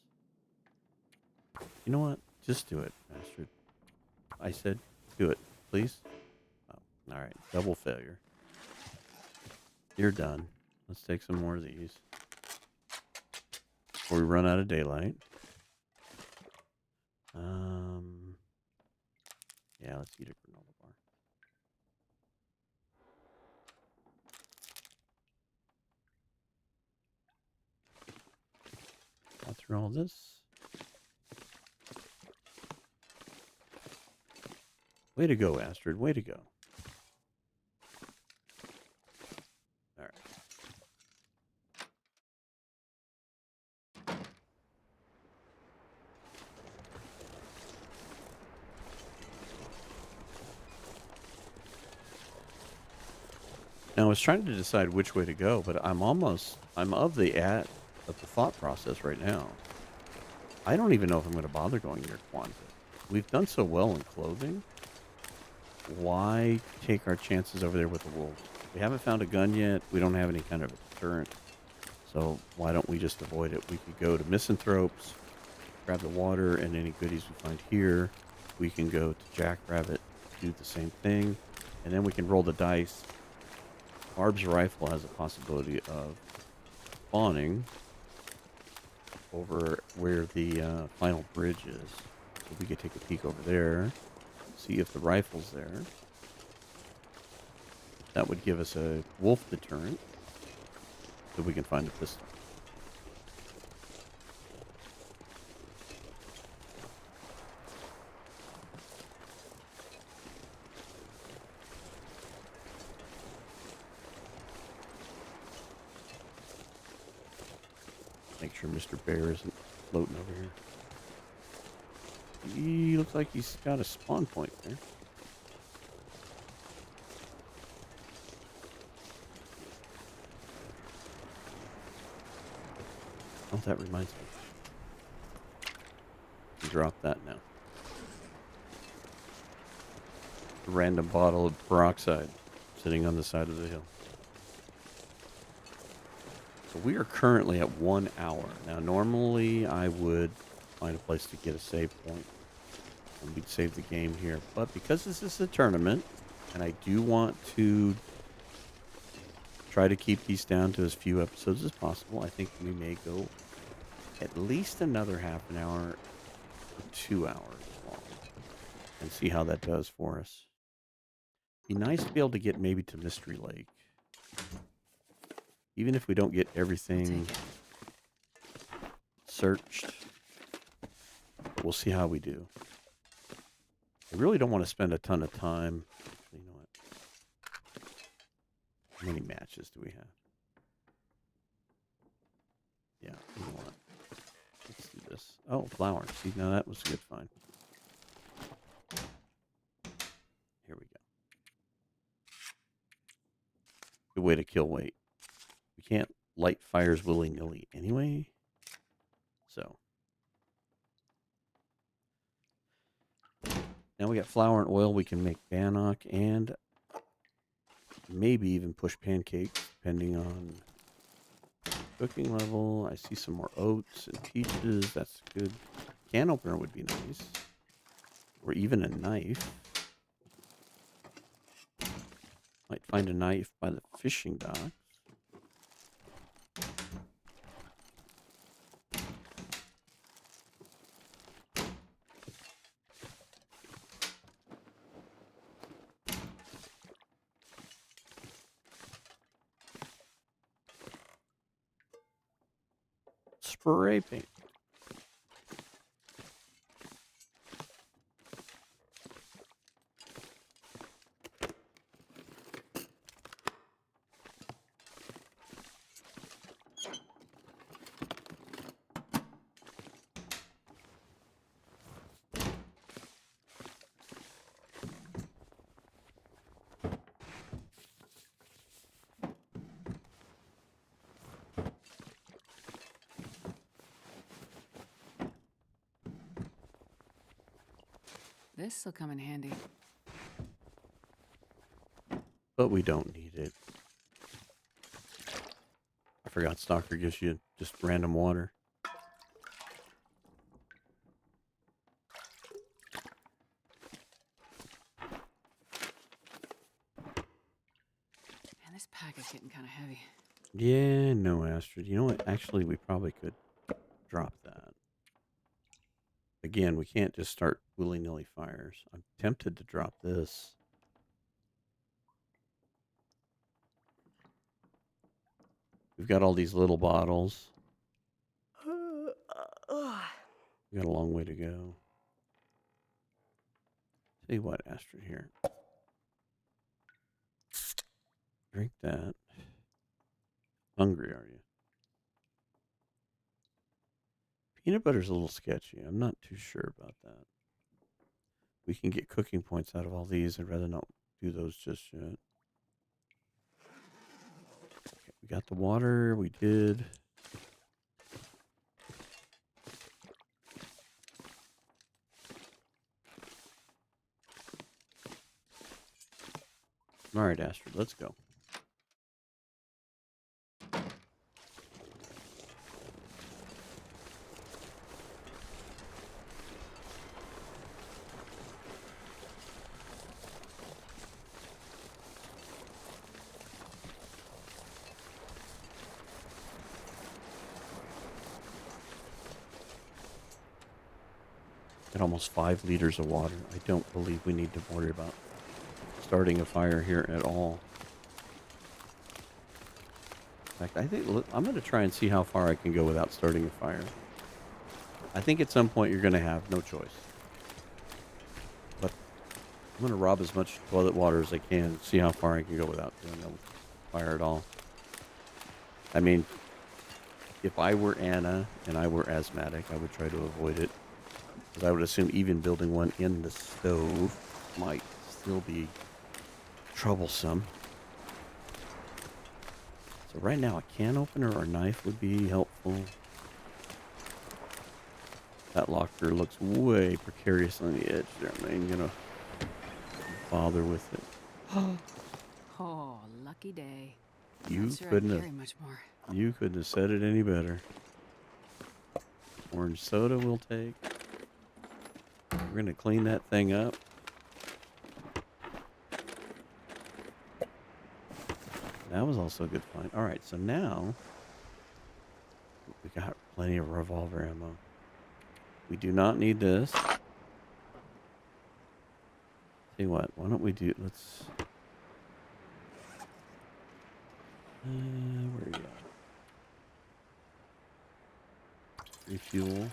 You know what? Just do it, bastard. I said do it, please. Oh, all right. Double failure. You're done. Let's take some more of these before we run out of daylight. Yeah, let's eat a granola bar. Got through all this. Way to go, Astrid. Way to go. All right. Now, I was trying to decide which way to go, but I'm of the thought process right now. I don't even know if I'm going to bother going near Kwanzaa. We've done so well in clothing. Why take our chances over there with the wolves? We haven't found a gun yet. We don't have any kind of a deterrent. So why don't we just avoid it? We could go to Misanthropes, grab the water, and any goodies we find here. We can go to Jackrabbit, do the same thing, and then we can roll the dice. Barb's rifle has a possibility of spawning over where the final bridge is. So we could take a peek over there, see if the rifle's there. That would give us a wolf deterrent, so we can find a pistol. Make sure Mr. Bear isn't floating over here. He looks like he's got a spawn point there. Oh, that reminds me. Drop that now. random bottle of peroxide sitting on the side of the hill. So we are currently at 1 hour. Now, normally I would find a place to get a save point and we'd save the game here. But because this is a tournament and I do want to try to keep these down to as few episodes as possible, I think we may go at least another half an hour or 2 hours long and see how that does for us. Be nice to be able to get maybe to Mystery Lake. Even if we don't get everything searched, we'll see how we do. I really don't want to spend a ton of time. You know what? How many matches do we have? Yeah, you know what? Let's do this. Oh, flowers. See, now that was a good find. Here we go. Good way to kill weight. We can't light fires willy-nilly anyway. So. Now we got flour and oil. We can make bannock and maybe even push pancakes, depending on cooking level. I see some more oats and peaches. That's good. Can opener would be nice. Or even a knife. Might find a knife by the fishing dock. Spray paint. This'll come in handy. But we don't need it. I forgot Stalker gives you just random water. Man, this pack is getting kind of heavy. Yeah, no, Astrid. You know what? Actually, we probably could drop that. Again, we can't just start willy-nilly fires. I'm tempted to drop this. We've got all these little bottles. We got a long way to go. Tell you what, Astrid, here. Drink that. Hungry, are you? Peanut butter's a little sketchy. I'm not too sure about that. We can get cooking points out of all these. I'd rather not do those just yet. Okay, we got the water. We did. All right, Astrid, let's go. Got almost 5 liters of water. I don't believe we need to worry about starting a fire here at all. In fact, I think I'm going to try and see how far I can go without starting a fire. I think at some point you're going to have no choice. But I'm going to rob as much toilet water as I can, see how far I can go without doing a fire at all. I mean, if I were Anna and I were asthmatic, I would try to avoid it. Because I would assume even building one in the stove might still be troublesome. So right now, a can opener or knife would be helpful. That locker looks way precarious on the edge there. I mean, bother with it. Oh, lucky day. You Not sure I can couldn't have. carry much more. You couldn't have said it any better. Orange soda we'll take. We're gonna clean that thing up. That was also a good find. All right, so now we got plenty of revolver ammo. We do not need this. Tell you what, why don't we do? Let's. Where are you at? Refuel.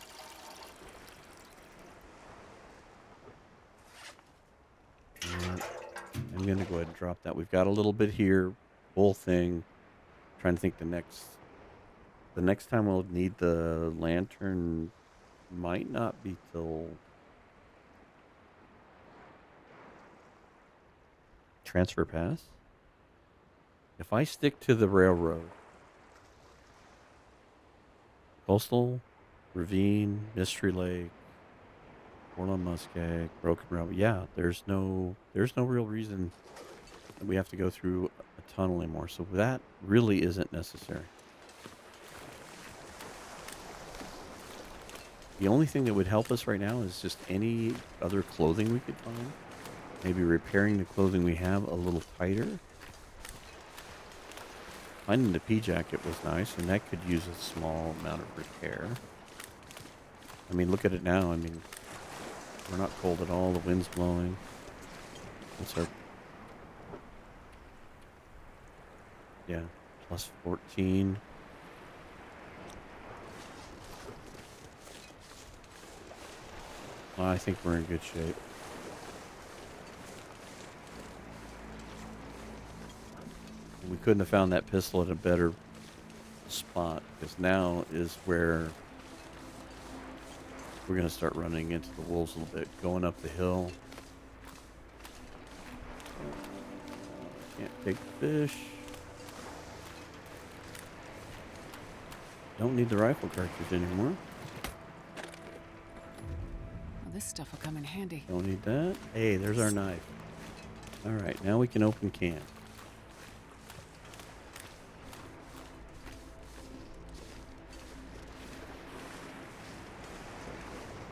Alright, I'm gonna go ahead and drop that. We've got a little bit here. Whole thing. Trying to think the next time we'll need the lantern might not be till Transfer Pass. If I stick to the railroad, Coastal, Ravine, Mystery Lake, Orland Muskeg, Broken Road. Yeah, there's no real reason that we have to go through a tunnel anymore. So that really isn't necessary. The only thing that would help us right now is just any other clothing we could find. Maybe repairing the clothing we have a little tighter. Finding the pea jacket was nice, and that could use a small amount of repair. I mean, look at it now. I mean, we're not cold at all. The wind's blowing. What's our... Yeah, plus 14. I think we're in good shape. We couldn't have found that pistol at a better spot, because now is where we're going to start running into the wolves a little bit. Going up the hill. Can't take the fish. Don't need the rifle cartridge anymore. Well, this stuff will come in handy. Don't need that. Hey, there's our knife. All right, now we can open can.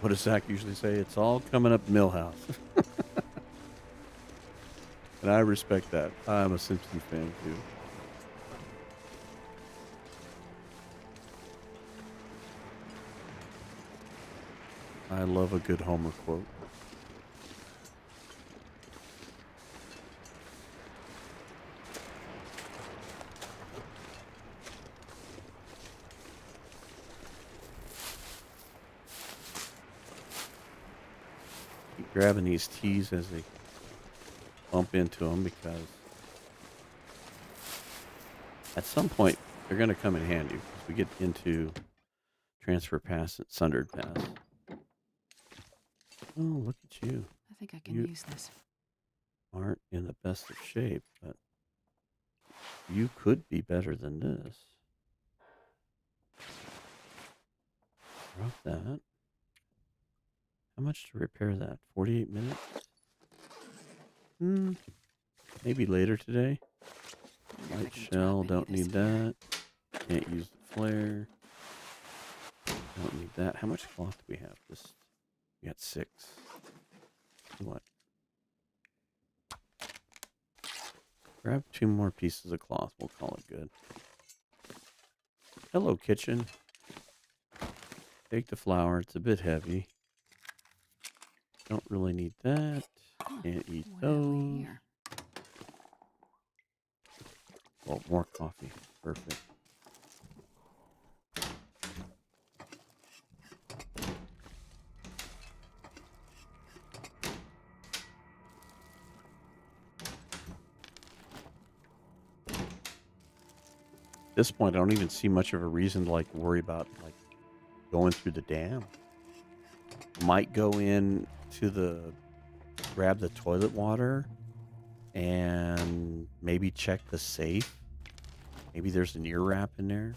What does Zach usually say? It's all coming up Millhouse. And I respect that. I'm a Simpsons fan too. I love a good Homer quote. Keep grabbing these teas as they bump into them, because at some point they're going to come in handy as we get into Transfer Pass and Sundered Pass. Oh, look at you. I think I can You use this. aren't in the best of shape, but you could be better than this. Drop that. How much to repair that? 48 minutes? Maybe later today. Wonder if I Light can shell, drop any don't of this need in here. that. Can't use the flare. Don't need that. How much cloth do we have? We got 6. What? Grab 2 more pieces of cloth. We'll call it good. Hello, kitchen. Take the flour. It's a bit heavy. Don't really need that. Can't eat What have we those. here? Oh, more coffee. Perfect. At this point, I don't even see much of a reason to worry about going through the dam. Might go in to grab the toilet water and maybe check the safe. Maybe there's an ear wrap in there.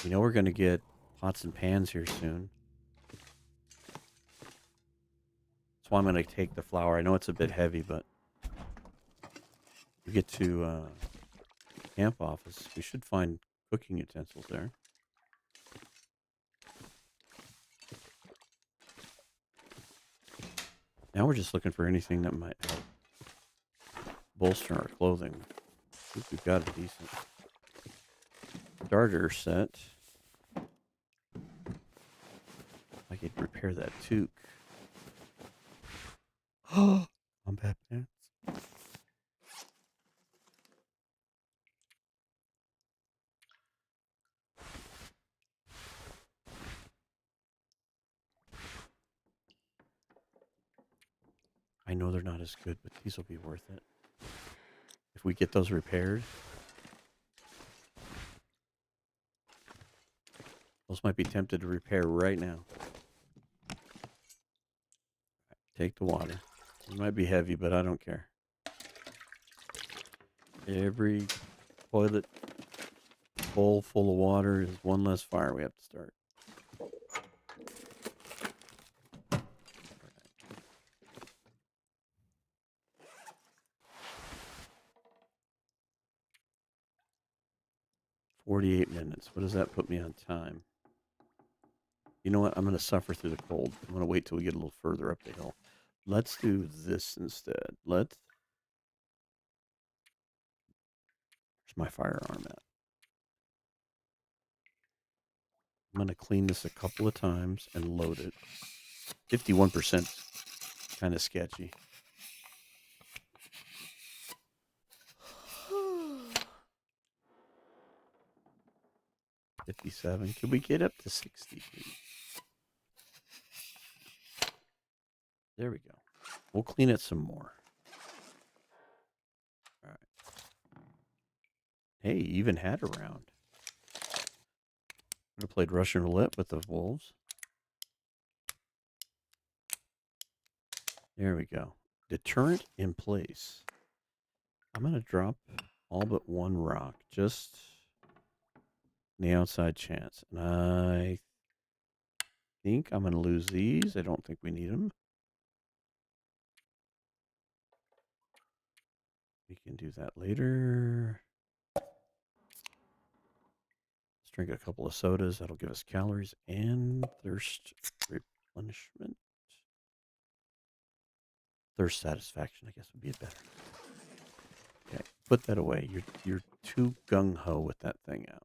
We know we're going to get pots and pans here soon. That's why I'm going to take the flour. I know it's a bit heavy, but we get to camp office. We should find cooking utensils there. Now we're just looking for anything that might help bolster our clothing. I think we've got a decent starter set. I could repair that toque. Combat pants. I know they're not as good, but these will be worth it. If we get those repaired, those might be tempted to repair right now. Take the water. It might be heavy, but I don't care. Every toilet bowl full of water is one less fire we have to start. 48 minutes. What does that put me on time? You know what? I'm going to suffer through the cold. I'm going to wait till we get a little further up the hill. Let's do this instead. Where's my firearm at? I'm going to clean this a couple of times and load it. 51% kind of sketchy. 57. Could we get up to 60, please? There we go. We'll clean it some more. All right. Hey, even had a round. Could have played Russian roulette with the wolves. There we go. Deterrent in place. I'm going to drop all but one rock. Just the outside chance. And I think I'm going to lose these. I don't think we need them. We can do that later. Let's drink a couple of sodas. That'll give us calories and thirst replenishment. Thirst satisfaction, I guess, would be better. Okay, put that away. You're too gung-ho with that thing out.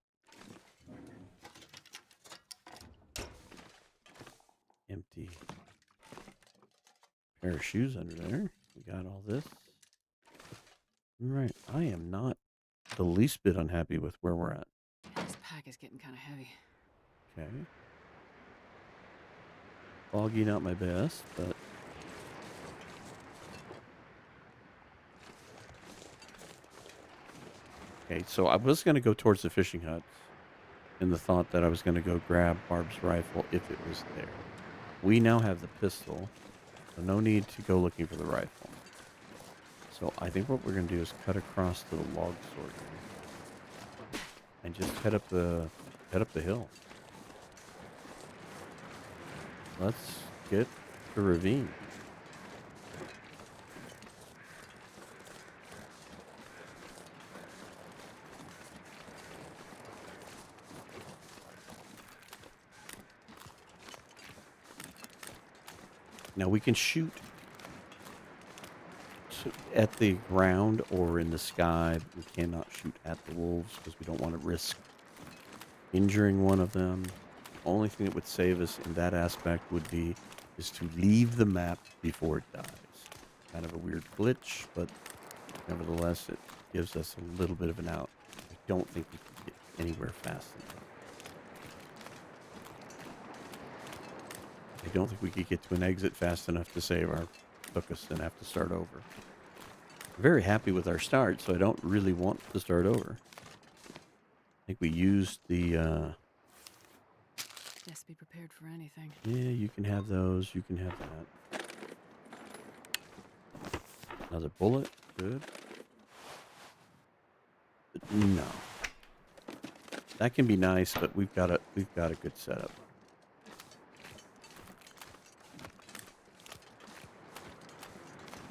Empty pair of shoes under there. We got all this. All right, I am not the least bit unhappy with where we're at. This pack is getting kind of heavy. Okay. Foggy, not my best, but okay, so I was going to go towards the fishing hut in the thought that I was going to go grab Barb's rifle if it was there. We now have the pistol, so no need to go looking for the rifle. So I think what we're going to do is cut across to the log sorter and just head up the hill. Let's get the ravine. Now we can shoot at the ground or in the sky. We cannot shoot at the wolves because we don't want to risk injuring one of them. The only thing that would save us in that aspect is to leave the map before it dies. Kind of a weird glitch, but nevertheless it gives us a little bit of an out. I don't think we can get anywhere fast enough. I don't think we could get to an exit fast enough to save our focus and have to start over. I'm very happy with our start, so I don't really want to start over. I think we used the... Yes, be prepared for anything. Yeah, you can have those. You can have that. Another bullet. Good. No. That can be nice, but we've got a good setup.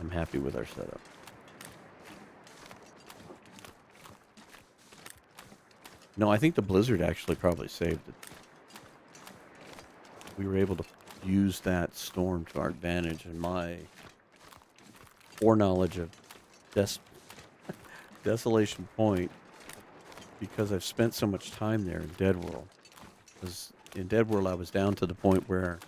I'm happy with our setup. No, I think the blizzard actually probably saved it. We were able to use that storm to our advantage, and my foreknowledge of Desolation Point, because I've spent so much time there in Dead World. Because in Dead World, I was down to the point where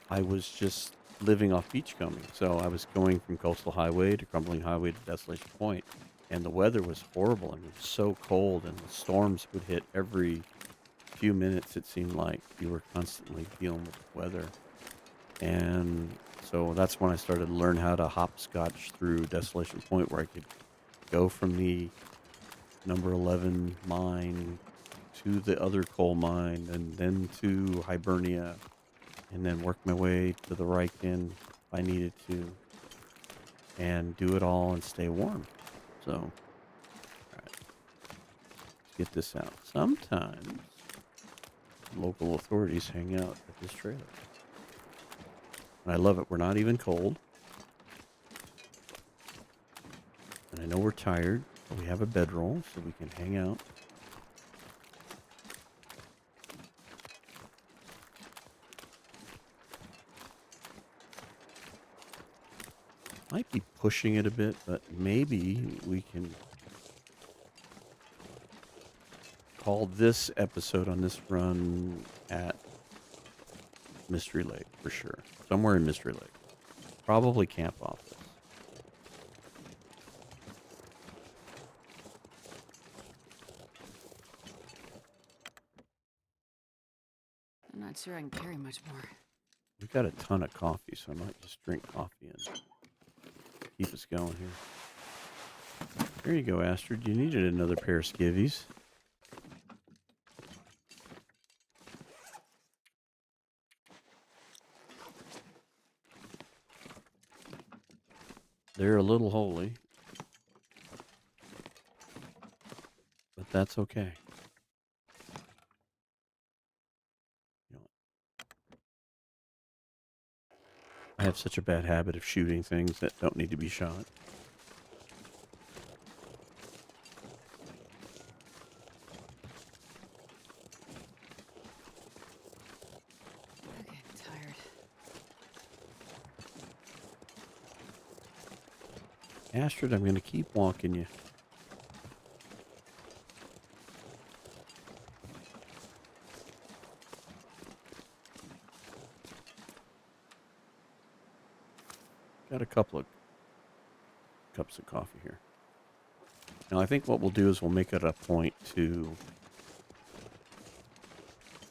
I was just living off beachcombing. So I was going from Coastal Highway to Crumbling Highway to Desolation Point, and the weather was horrible. I mean, it was so cold, and the storms would hit every few minutes. It seemed like you were constantly dealing with the weather. And so that's when I started to learn how to hopscotch through Desolation Point, where I could go from the number 11 mine to the other coal mine, and then to Hibernia, and then work my way to the Riken if I needed to, and do it all and stay warm. So, all right, let's get this out. Sometimes local authorities hang out at this trailer. And I love it. We're not even cold. And I know we're tired, but we have a bedroll so we can hang out. Might be pushing it a bit, but maybe we can call this episode on this run at Mystery Lake for sure. Somewhere in Mystery Lake. Probably camp off this. I'm not sure I can carry much more. We've got a ton of coffee, so I might just drink coffee and keep us going here. There you go, Astrid. You needed another pair of skivvies. They're a little holy, but that's okay. You know, I have such a bad habit of shooting things that don't need to be shot. I'm getting tired. Astrid, I'm going to keep walking you. Got a couple of cups of coffee here. Now, I think what we'll do is we'll make it a point to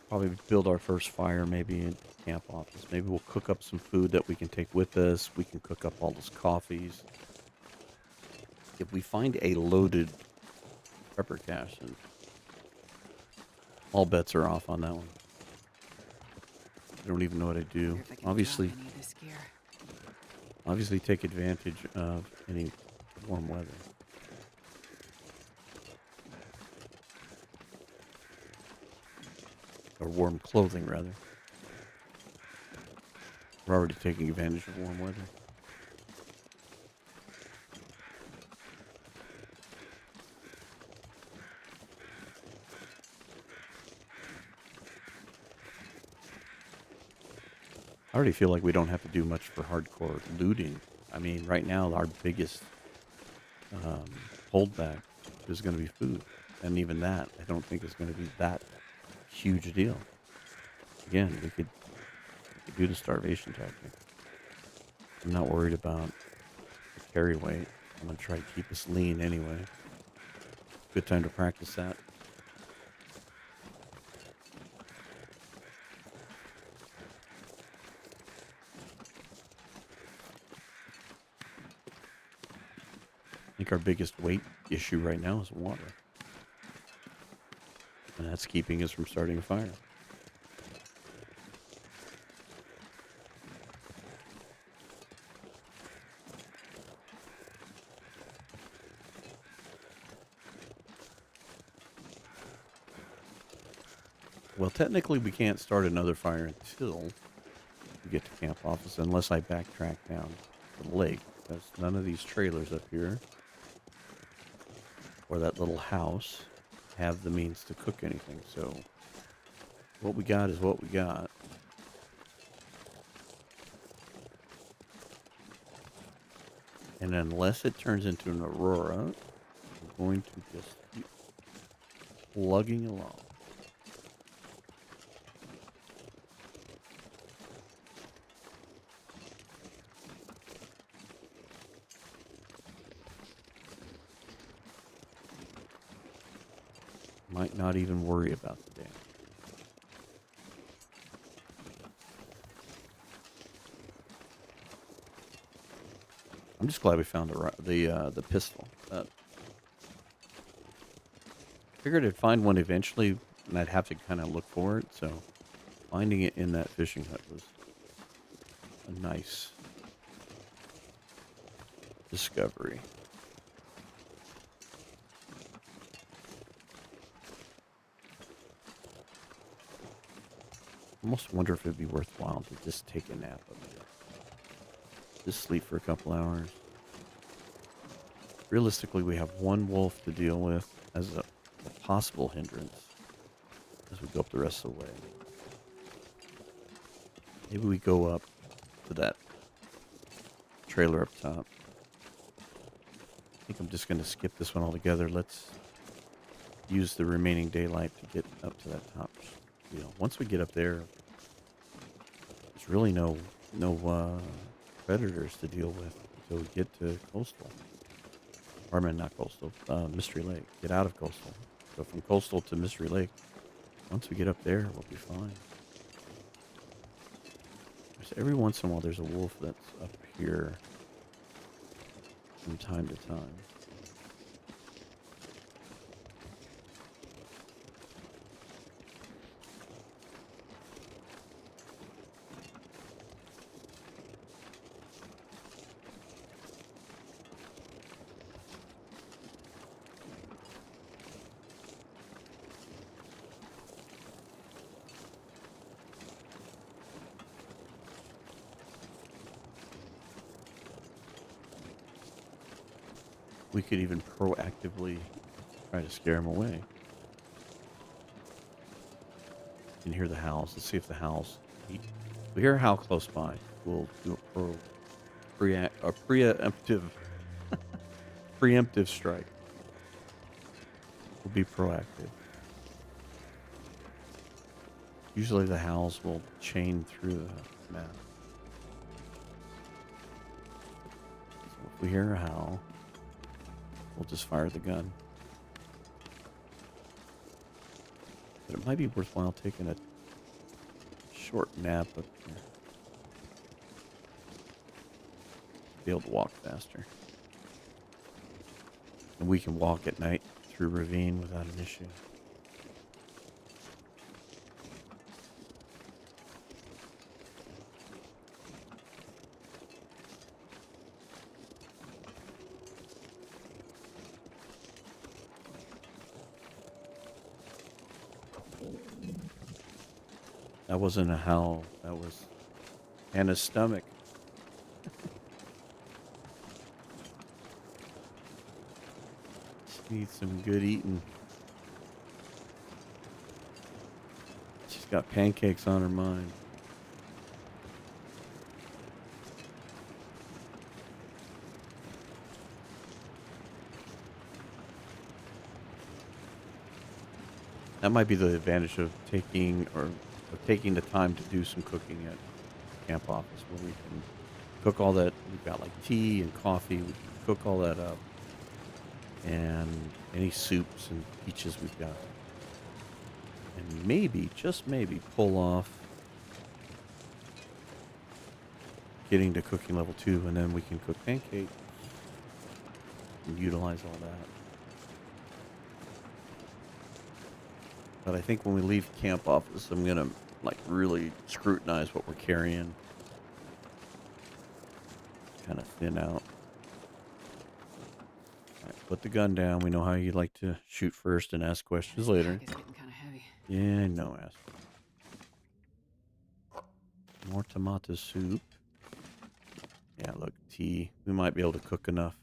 probably build our first fire, maybe in camp office. Maybe we'll cook up some food that we can take with us. We can cook up all those coffees. If we find a loaded pepper cache, and all bets are off on that one. I don't even know what I do. Wonder if I can Obviously, drop any of this gear. obviously take advantage of any warm weather. Or warm clothing, rather. We're already taking advantage of warm weather. I already feel like we don't have to do much for hardcore looting. I mean, right now, our biggest holdback is going to be food. And even that, I don't think is going to be that huge a deal. Again, we could do the starvation tactic. I'm not worried about the carry weight. I'm going to try to keep us lean anyway. Good time to practice that. I think our biggest weight issue right now is water. And that's keeping us from starting a fire. Well, technically we can't start another fire until we get to camp office, unless I backtrack down the lake, because none of these trailers up here or that little house have the means to cook anything. So what we got is what we got. And unless it turns into an aurora, we're going to just keep plugging along. Might not even worry about the dam. I'm just glad we found the pistol. Figured I'd find one eventually, and I'd have to kind of look for it. So finding it in that fishing hut was a nice discovery. I almost wonder if it'd be worthwhile to just take a nap up there. Just sleep for a couple hours. Realistically, we have one wolf to deal with as a possible hindrance as we go up the rest of the way. Maybe we go up to that trailer up top. I think I'm just going to skip this one altogether. Let's use the remaining daylight to get up to that top. Once we get up there, there's really no predators to deal with until we get to coastal. Or I mean, not coastal, Mystery Lake. Get out of coastal. So from coastal to Mystery Lake, once we get up there, we'll be fine. Every once in a while, there's a wolf that's up here from time to time. We could even proactively try to scare him away. You can hear the howls. Let's see if the howls. We hear a howl close by. We'll do a preemptive strike. We'll be proactive. Usually the howls will chain through the map. So if we hear a howl, we'll just fire the gun. But it might be worthwhile taking a short nap up here. Be able to walk faster. And we can walk at night through ravine without an issue. That wasn't a howl. That was Hannah's stomach. She needs some good eating. She's got pancakes on her mind. That might be the advantage of taking the time to do some cooking at camp office, where we can cook all that. We've got like tea and coffee. We can cook all that up, and any soups and peaches we've got, and maybe, just maybe, pull off getting to cooking level 2, and then we can cook pancakes and utilize all that. But I think when we leave camp office, I'm gonna really scrutinize what we're carrying. Kind of thin out. All right, put the gun down. We know how you like to shoot first and ask questions later. It's getting kind of heavy. Yeah, no ask. More tomato soup. Yeah, look, tea. We might be able to cook enough.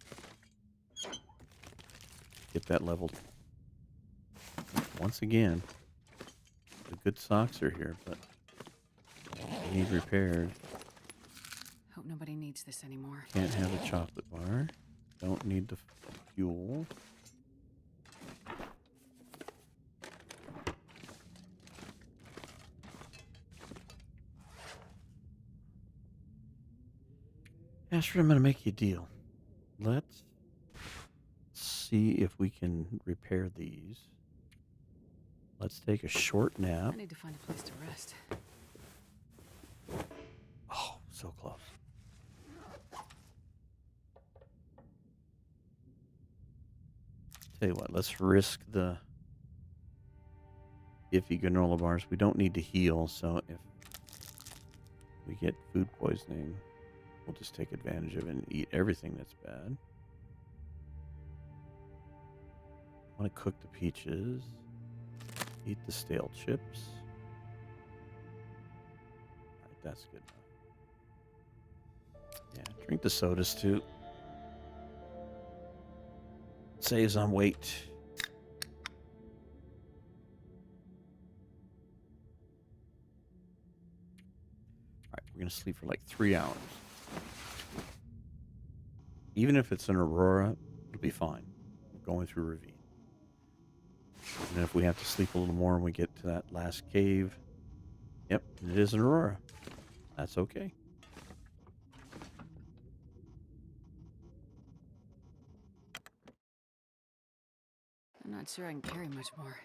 Get that leveled. Once again, the good socks are here, but they need repaired. Hope nobody needs this anymore. Can't have a chocolate bar. Don't need the fuel. Astrid, I'm going to make you a deal. Let's see if we can repair these. Let's take a short nap. I need to find a place to rest. Oh, so close. Tell you what, let's risk the iffy granola bars. We don't need to heal, so if we get food poisoning, we'll just take advantage of it and eat everything that's bad. I want to cook the peaches. Eat the stale chips. All right, that's good enough. Yeah, drink the sodas too. Saves on weight. All right, we're going to sleep for like 3 hours. Even if it's an aurora, it'll be fine. We're going through a ravine. And if we have to sleep a little more when we get to that last cave, yep, it is an aurora. That's okay. I'm not sure I can carry much more.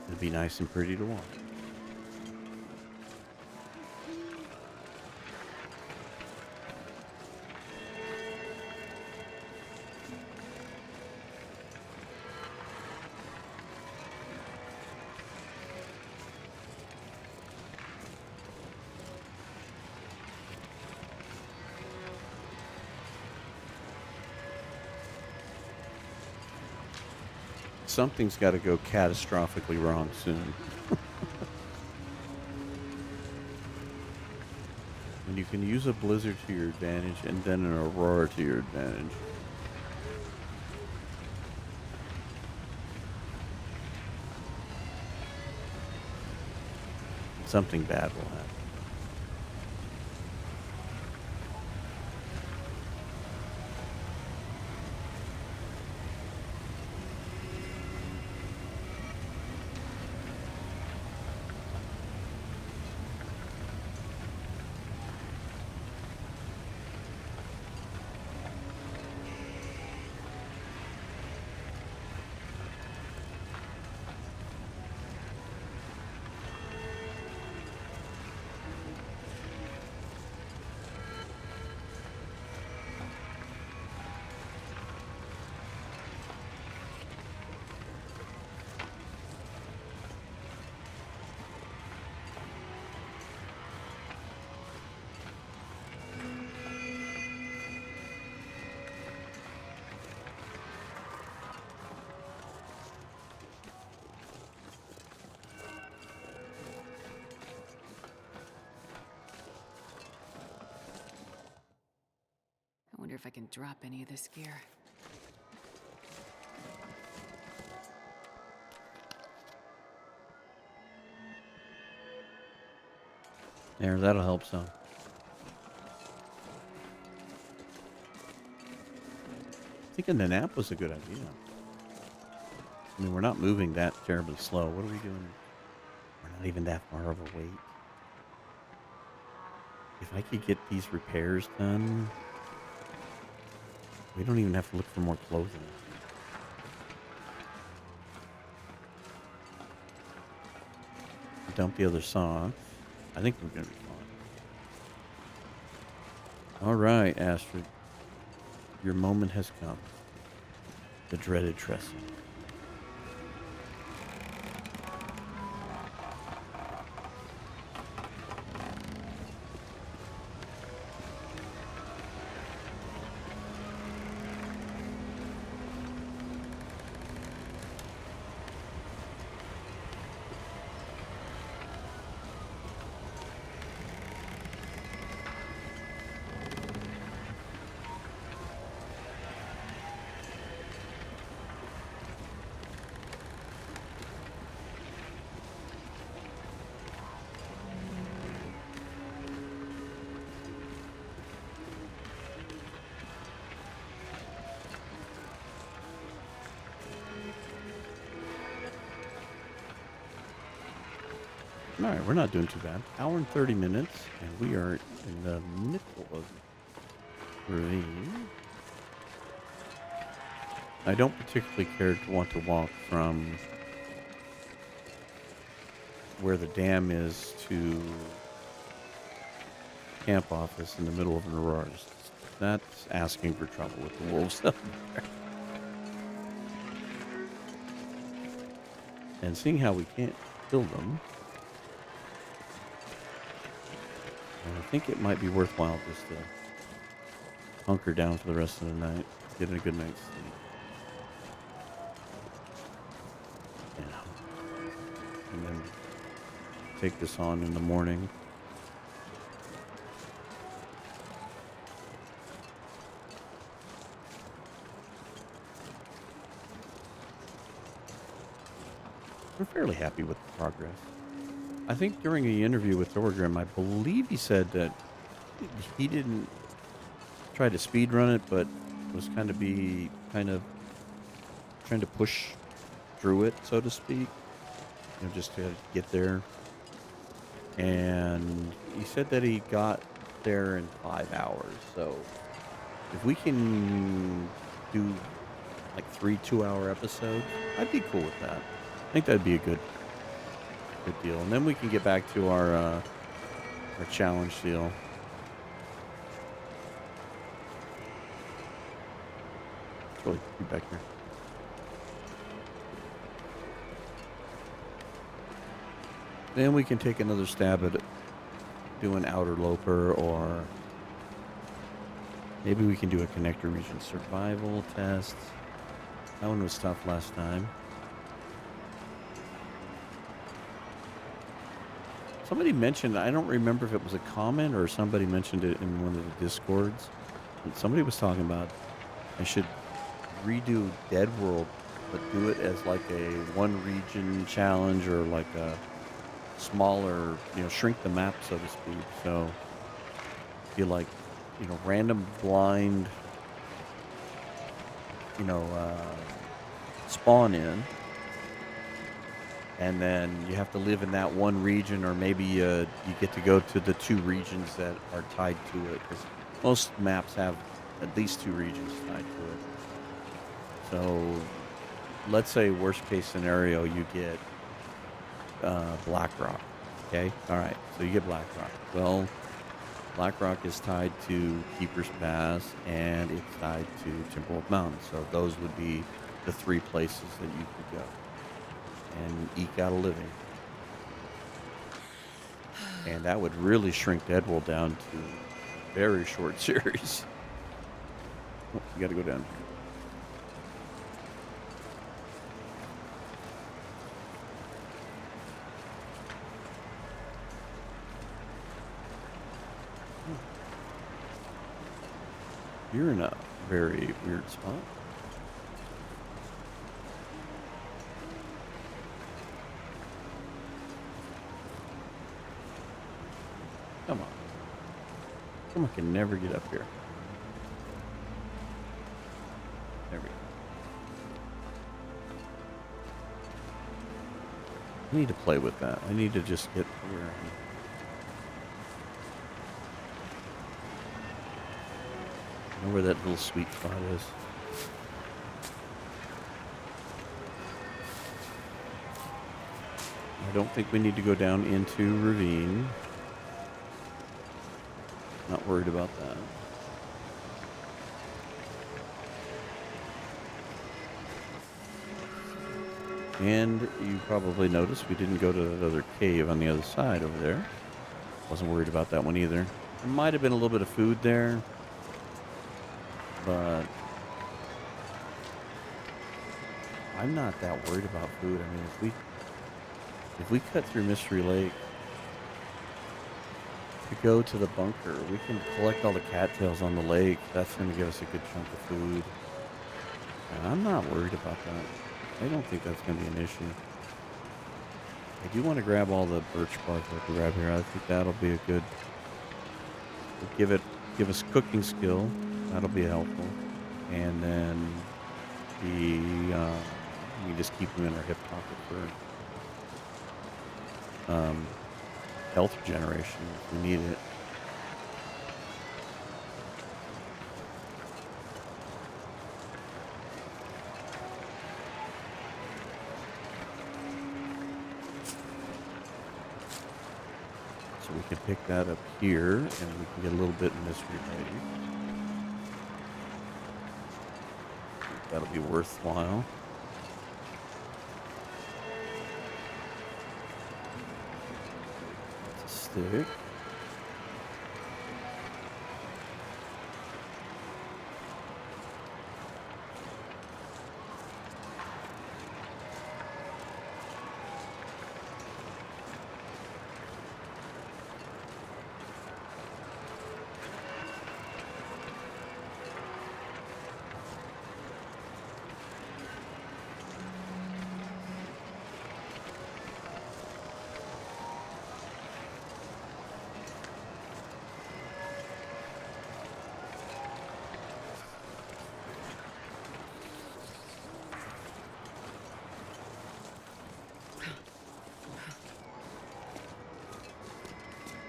It'd be nice and pretty to watch. Something's got to go catastrophically wrong soon. And you can use a blizzard to your advantage and then an aurora to your advantage. Something bad will happen. I wonder if I can drop any of this gear. There, that'll help some. Thinking the nap was a good idea. I mean, we're not moving that terribly slow. What are we doing? We're not even that far of a wait. If I could get these repairs done, we don't even have to look for more clothing. Dump the other saw. I think we're going to be fine. All right, Astrid. Your moment has come. The dreaded trestle. All right, we're not doing too bad. Hour and 30 minutes, and we are in the middle of ravine. I don't particularly care to want to walk from where the dam is to camp office in the middle of an Aurora. That's asking for trouble with the wolves up there. And seeing how we can't kill them, I think it might be worthwhile just to hunker down for the rest of the night, get a good night's sleep. And then take this on in the morning. We're fairly happy with the progress. I think during the interview with Thorggrim, I believe he said that he didn't try to speed run it, but was kind of trying to push through it, so to speak. Just to get there. And he said that he got there in 5 hours. So if we can do like 3 2-hour episodes, I'd be cool with that. I think that'd be a good deal. And then we can get back to our challenge deal. It's really creepy back here. Then we can take another stab at doing outer loper, or maybe we can do a connector region survival test. That one was tough last time. Somebody mentioned, I don't remember if it was a comment or somebody mentioned it in one of the Discords. Somebody was talking about I should redo Dead World, but do it as like a one region challenge, or like a smaller, shrink the map, so to speak. So you like, random blind, spawn in, and then you have to live in that one region, or maybe you get to go to the 2 regions that are tied to it, because most maps have at least 2 regions tied to it. So let's say worst case scenario, you get Blackrock. Okay, all right, so you get Blackrock. Well, Blackrock is tied to Keeper's Pass, and it's tied to Timberwolf Mountain. So those would be the 3 places that you could go and eke out a living. And that would really shrink Deadwood down to a very short series. Oh, you gotta go down here. You're in a very weird spot. Come on. Someone can never get up here. There we go. I need to play with that. I need to just get where I know where that little sweet spot is. I don't think we need to go down into ravine. Not worried about that. And you probably noticed we didn't go to that other cave on the other side over there. Wasn't worried about that one either. There might have been a little bit of food there, but I'm not that worried about food. I mean, if we cut through Mystery Lake to go to the bunker, we can collect all the cattails on the lake. That's going to give us a good chunk of food. And I'm not worried about that. I don't think that's going to be an issue. I do want to grab all the birch bark that we grab here. I think that'll be a good, give us cooking skill. That'll be helpful. And then we just keep them in our hip pocket for health regeneration if we need it. So we can pick that up here, and we can get a little bit in this relay. That'll be worthwhile. That's a stick.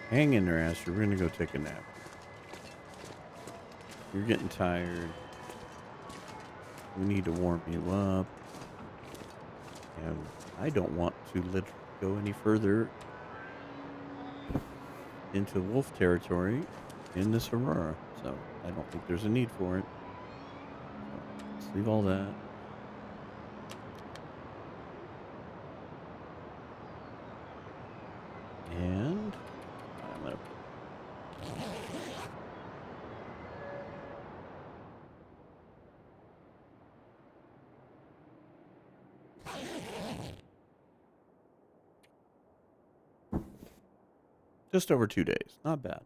Hang in there, Aster. We're going to go take a nap. You're getting tired. We need to warm you up. And I don't want to let go any further into wolf territory in this Aurora. So I don't think there's a need for it. So let's leave all that. And I'm going to... Just over 2 days. Not bad.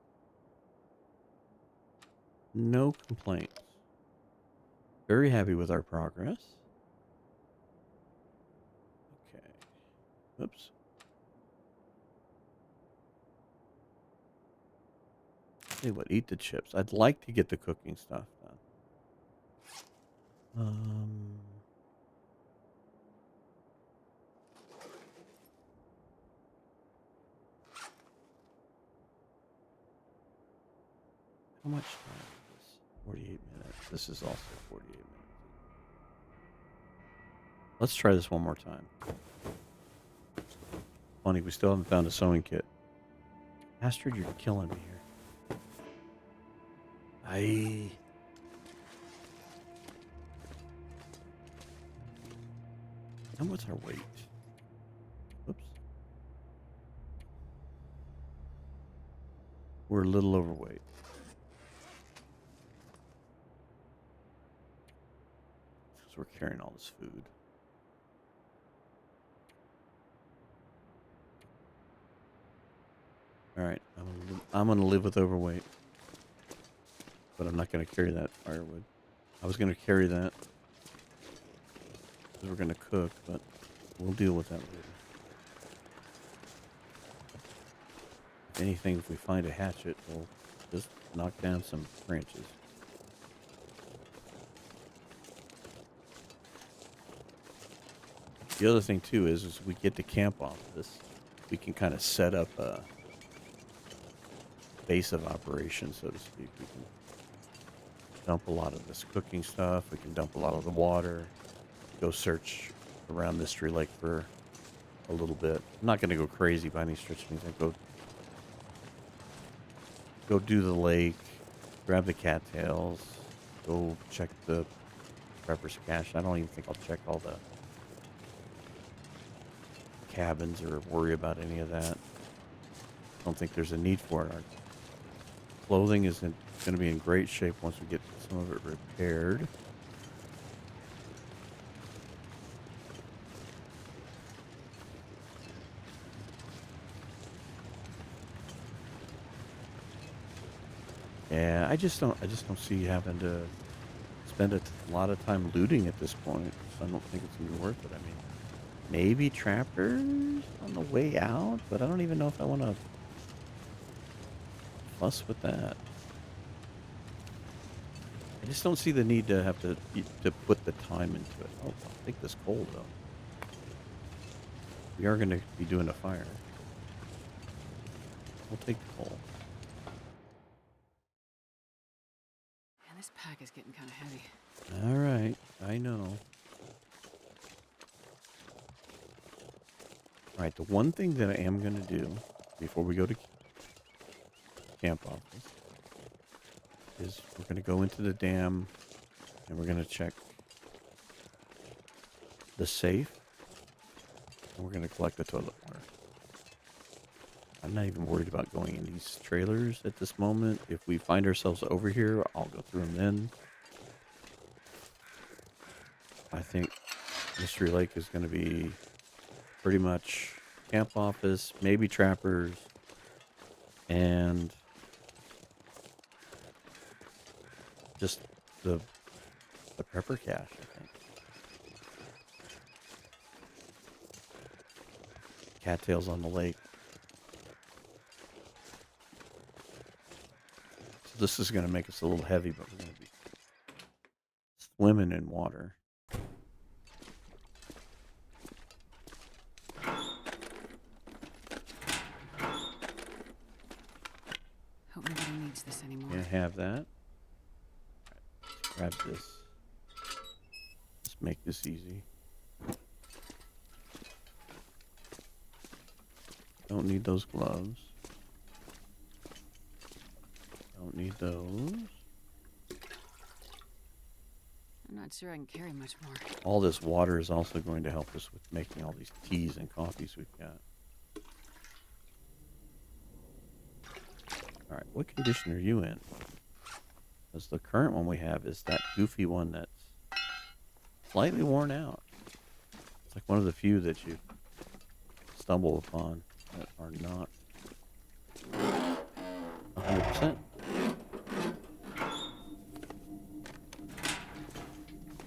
No complaints. Very happy with our progress. Okay. Oops. Tell you what, eat the chips. I'd like to get the cooking stuff done. How much time is this? 48 minutes. This is also 48 minutes. Let's try this one more time. Funny, we still haven't found a sewing kit. Astrid, you're killing me here. And what's our weight? Oops. We're a little overweight. Because we're carrying all this food. Alright, I'm gonna live with overweight. But I'm not gonna carry that firewood. I was gonna carry that. Because we're gonna cook, but we'll deal with that later. If anything, if we find a hatchet, we'll just knock down some branches. The other thing too is we get to camp off this. We can kind of set up a base of operations, so to speak. We can dump a lot of this cooking stuff. We can dump a lot of the water. Go search around Mystery Lake for a little bit. I'm not going to go crazy by any stretch of things. I go do the lake, grab the cattails, go check the prepper's cache. I don't even think I'll check all the cabins or worry about any of that. I don't think there's a need for it. Our clothing is going to be in great shape once we get some of it repaired. Yeah, I just don't see having to spend a lot of time looting at this point. So I don't think it's gonna be worth it. I mean, maybe trappers on the way out, but I don't even know if I want to fuss with that. I just don't see the need to have to put the time into it. Oh, I'll take this coal though. We are going to be doing a fire. We'll take the coal. Man, this pack is getting kind of heavy. All right, I know. All right, the one thing that I am going to do before we go to camp office is we're going to go into the dam and we're going to check the safe and we're going to collect the toilet water. I'm not even worried about going in these trailers at this moment. If we find ourselves over here, I'll go through them then. I think Mystery Lake is going to be pretty much camp office, maybe trappers, and just the pepper cache, I think. Cattails on the lake. So this is going to make us a little heavy, but we're going to be swimming in water. Hope nobody needs this anymore. Can't have that. All right, let's grab this. Let's make this easy. Don't need those gloves. Don't need those. I'm not sure I can carry much more. All this water is also going to help us with making all these teas and coffees we've got. All right, what condition are you in? Because the current one we have is that goofy one that's slightly worn out. It's like one of the few that you stumble upon that are not 100%.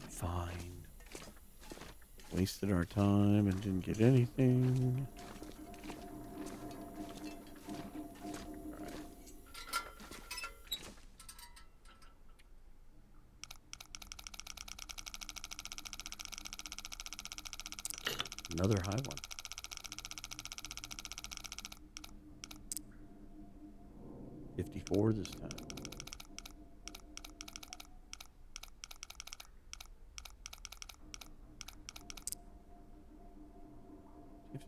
Fine. Wasted our time and didn't get anything. Alright. Another high one. $54 this time.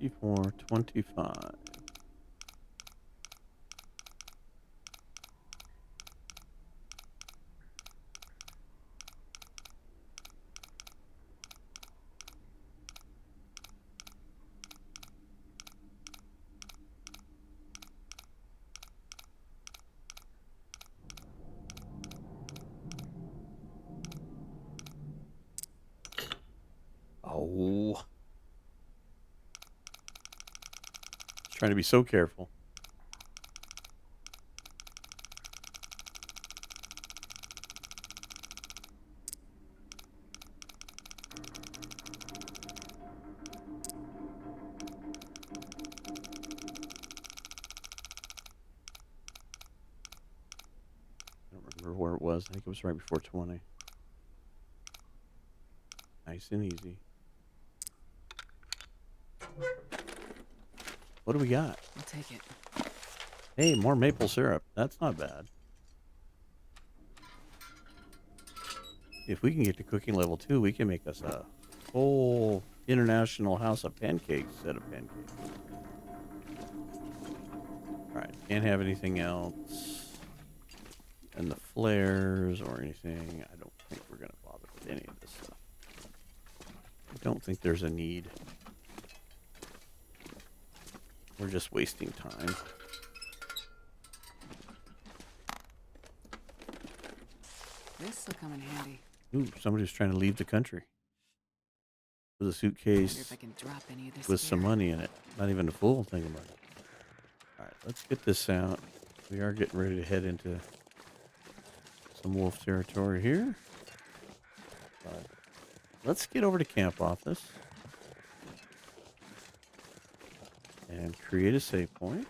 $54.25. Oh. Trying to be so careful. I don't remember where it was. I think it was right before 20. Nice and easy. What do we got? I'll take it. Hey, more maple syrup. That's not bad. If we can get to cooking level 2, we can make us a whole international house of pancakes set of pancakes. Alright, can't have anything else. And the flares or anything. I don't think we're going to bother with any of this stuff. I don't think there's a need. We're just wasting time. This will come in handy. Ooh, somebody's trying to leave the country. With a Wonder suitcase if I can drop any of this with some gear. money in it. Not even a full thing of money. Alright, let's get this out. We are getting ready to head into some wolf territory here. But let's get over to camp office. And create a save point.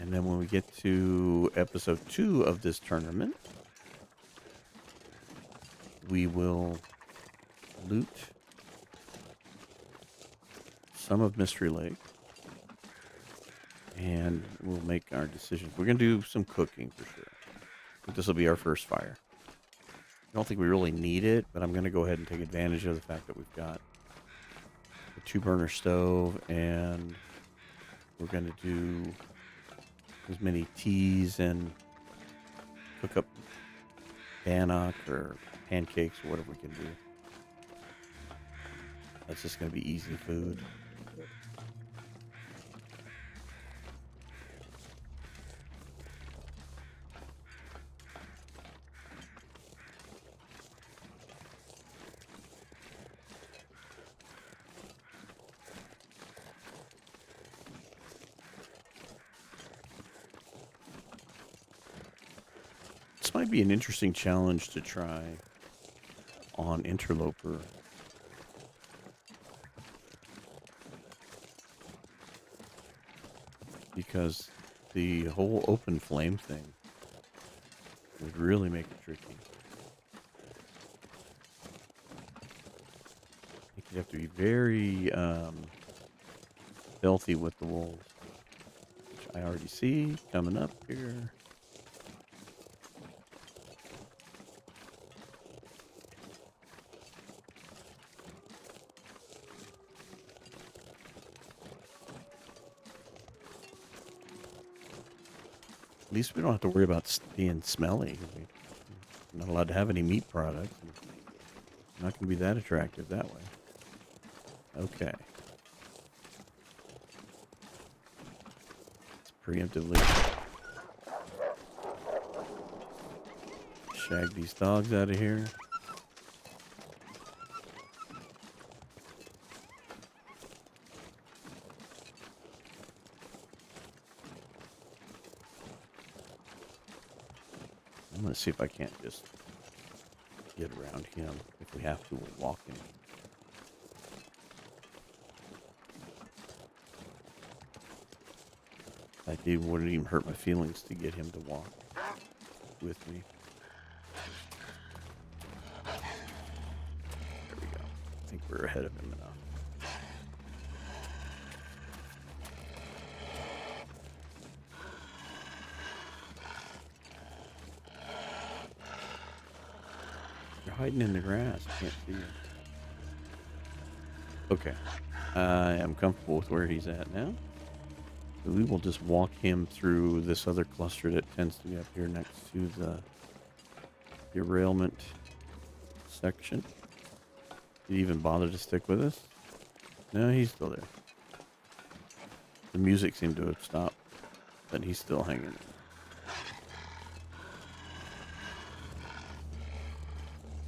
And then when we get to episode 2 of this tournament, we will loot some of Mystery Lake, and we'll make our decisions. We're going to do some cooking for sure. I think this will be our first fire. I don't think we really need it, but I'm going to go ahead and take advantage of the fact that we've got the 2-burner stove, and we're going to do as many teas and cook up bannock or pancakes or whatever we can do. That's just going to be easy food. This might be an interesting challenge to try on Interloper. Because the whole open flame thing would really make it tricky. I think you have to be very stealthy with the wolves, which I already see coming up here. At least we don't have to worry about being smelly. We're not allowed to have any meat products. Not going to be that attractive that way. Okay. Let's preemptively shag these dogs out of here. I'm going to see if I can't just get around him. If we have to, we'll walk him. I did wouldn't even hurt my feelings to get him to walk with me. There we go. I think we're ahead of him enough. You're hiding in the grass. I can't see you. Okay. I am comfortable with where he's at now. So we will just walk him through this other cluster that tends to be up here next to the derailment section. Did he even bother to stick with us? No, he's still there. The music seemed to have stopped, but he's still hanging there.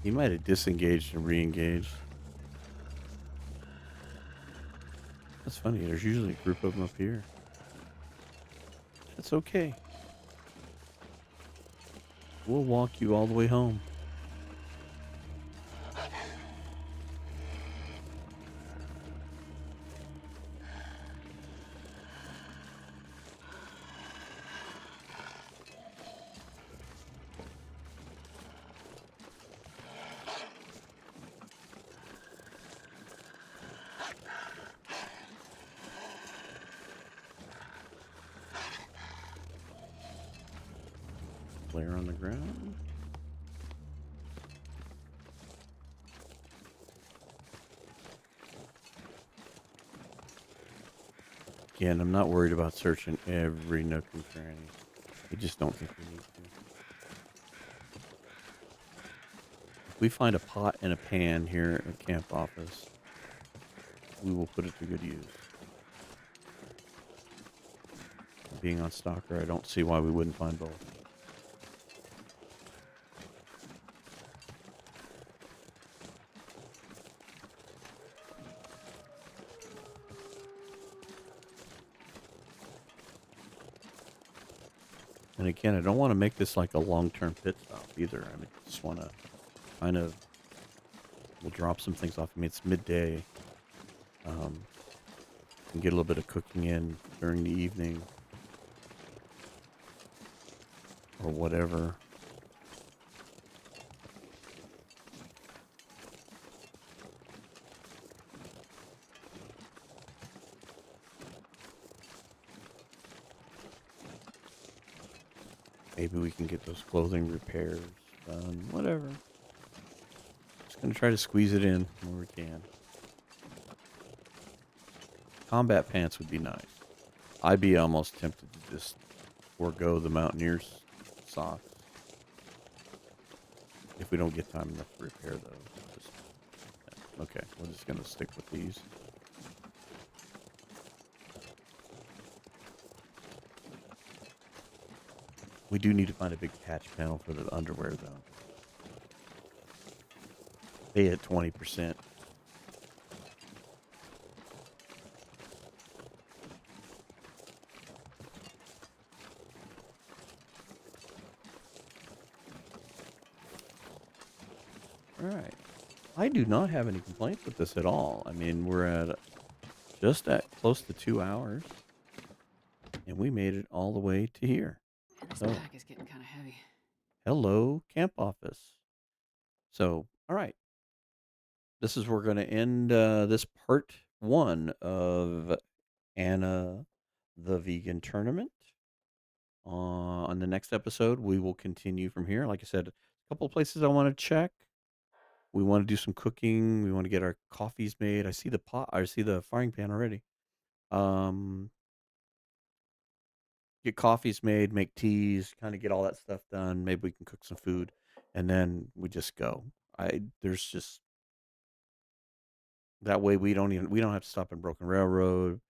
He might have disengaged and re-engaged. That's funny. There's usually a group of them up here. That's okay. We'll walk you all the way home. Flare on the ground. Again, I'm not worried about searching every nook and cranny. I just don't think we need to. If we find a pot and a pan here at camp office, we will put it to good use. Being on Stalker, I don't see why we wouldn't find both. And again, I don't want to make this like a long-term pit stop either. I mean, I just want to kind of, we'll drop some things off. I mean, it's midday. And get a little bit of cooking in during the evening. Or whatever. Maybe we can get those clothing repairs done. Whatever. Just gonna try to squeeze it in where we can. Combat pants would be nice. I'd be almost tempted to just forego the Mountaineers socks if we don't get time enough to repair those. Just, okay, we're just gonna stick with these. We do need to find a big patch panel for the underwear, though. They hit 20%. All right. I do not have any complaints with this at all. I mean, we're at just at close to 2 hours, and we made it all the way to here. And this So, pack is getting kind of heavy. hello, camp office. So, all right. This is we're going to end this part 1 of Anna the Vegan Tournament. On the next episode, we will continue from here. Like I said, a couple of places I want to check. We want to do some cooking. We want to get our coffees made. I see the pot. I see the frying pan already. Um, get coffees made, make teas, kind of get all that stuff done. Maybe we can cook some food, and then we just go. There's just that way we don't have to stop in Broken Railroad.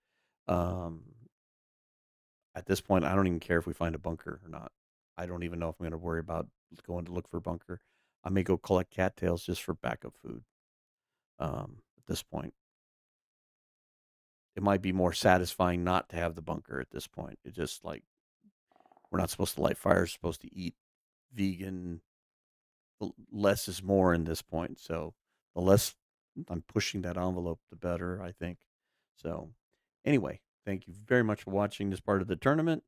Um, at this point, I don't even care if we find a bunker or not. I don't even know if I'm going to worry about going to look for a bunker. I may go collect cattails just for backup food. At this point, it might be more satisfying not to have the bunker at this point. It's just like we're not supposed to light fires, supposed to eat vegan. Less is more in this point. So the less I'm pushing that envelope, the better, I think. So anyway, thank you very much for watching this part of the tournament.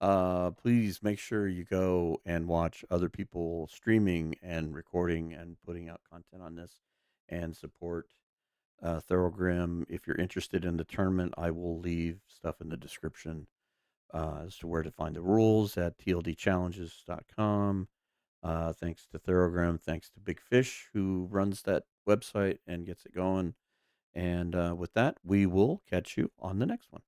Please make sure you go and watch other people streaming and recording and putting out content on this and support Thorggrim. If you're interested in the tournament, I will leave stuff in the description as to where to find the rules at tldchallenges.com. Thanks to Thorggrim, thanks to Big Fish, who runs that website and gets it going. And with that, we will catch you on the next one.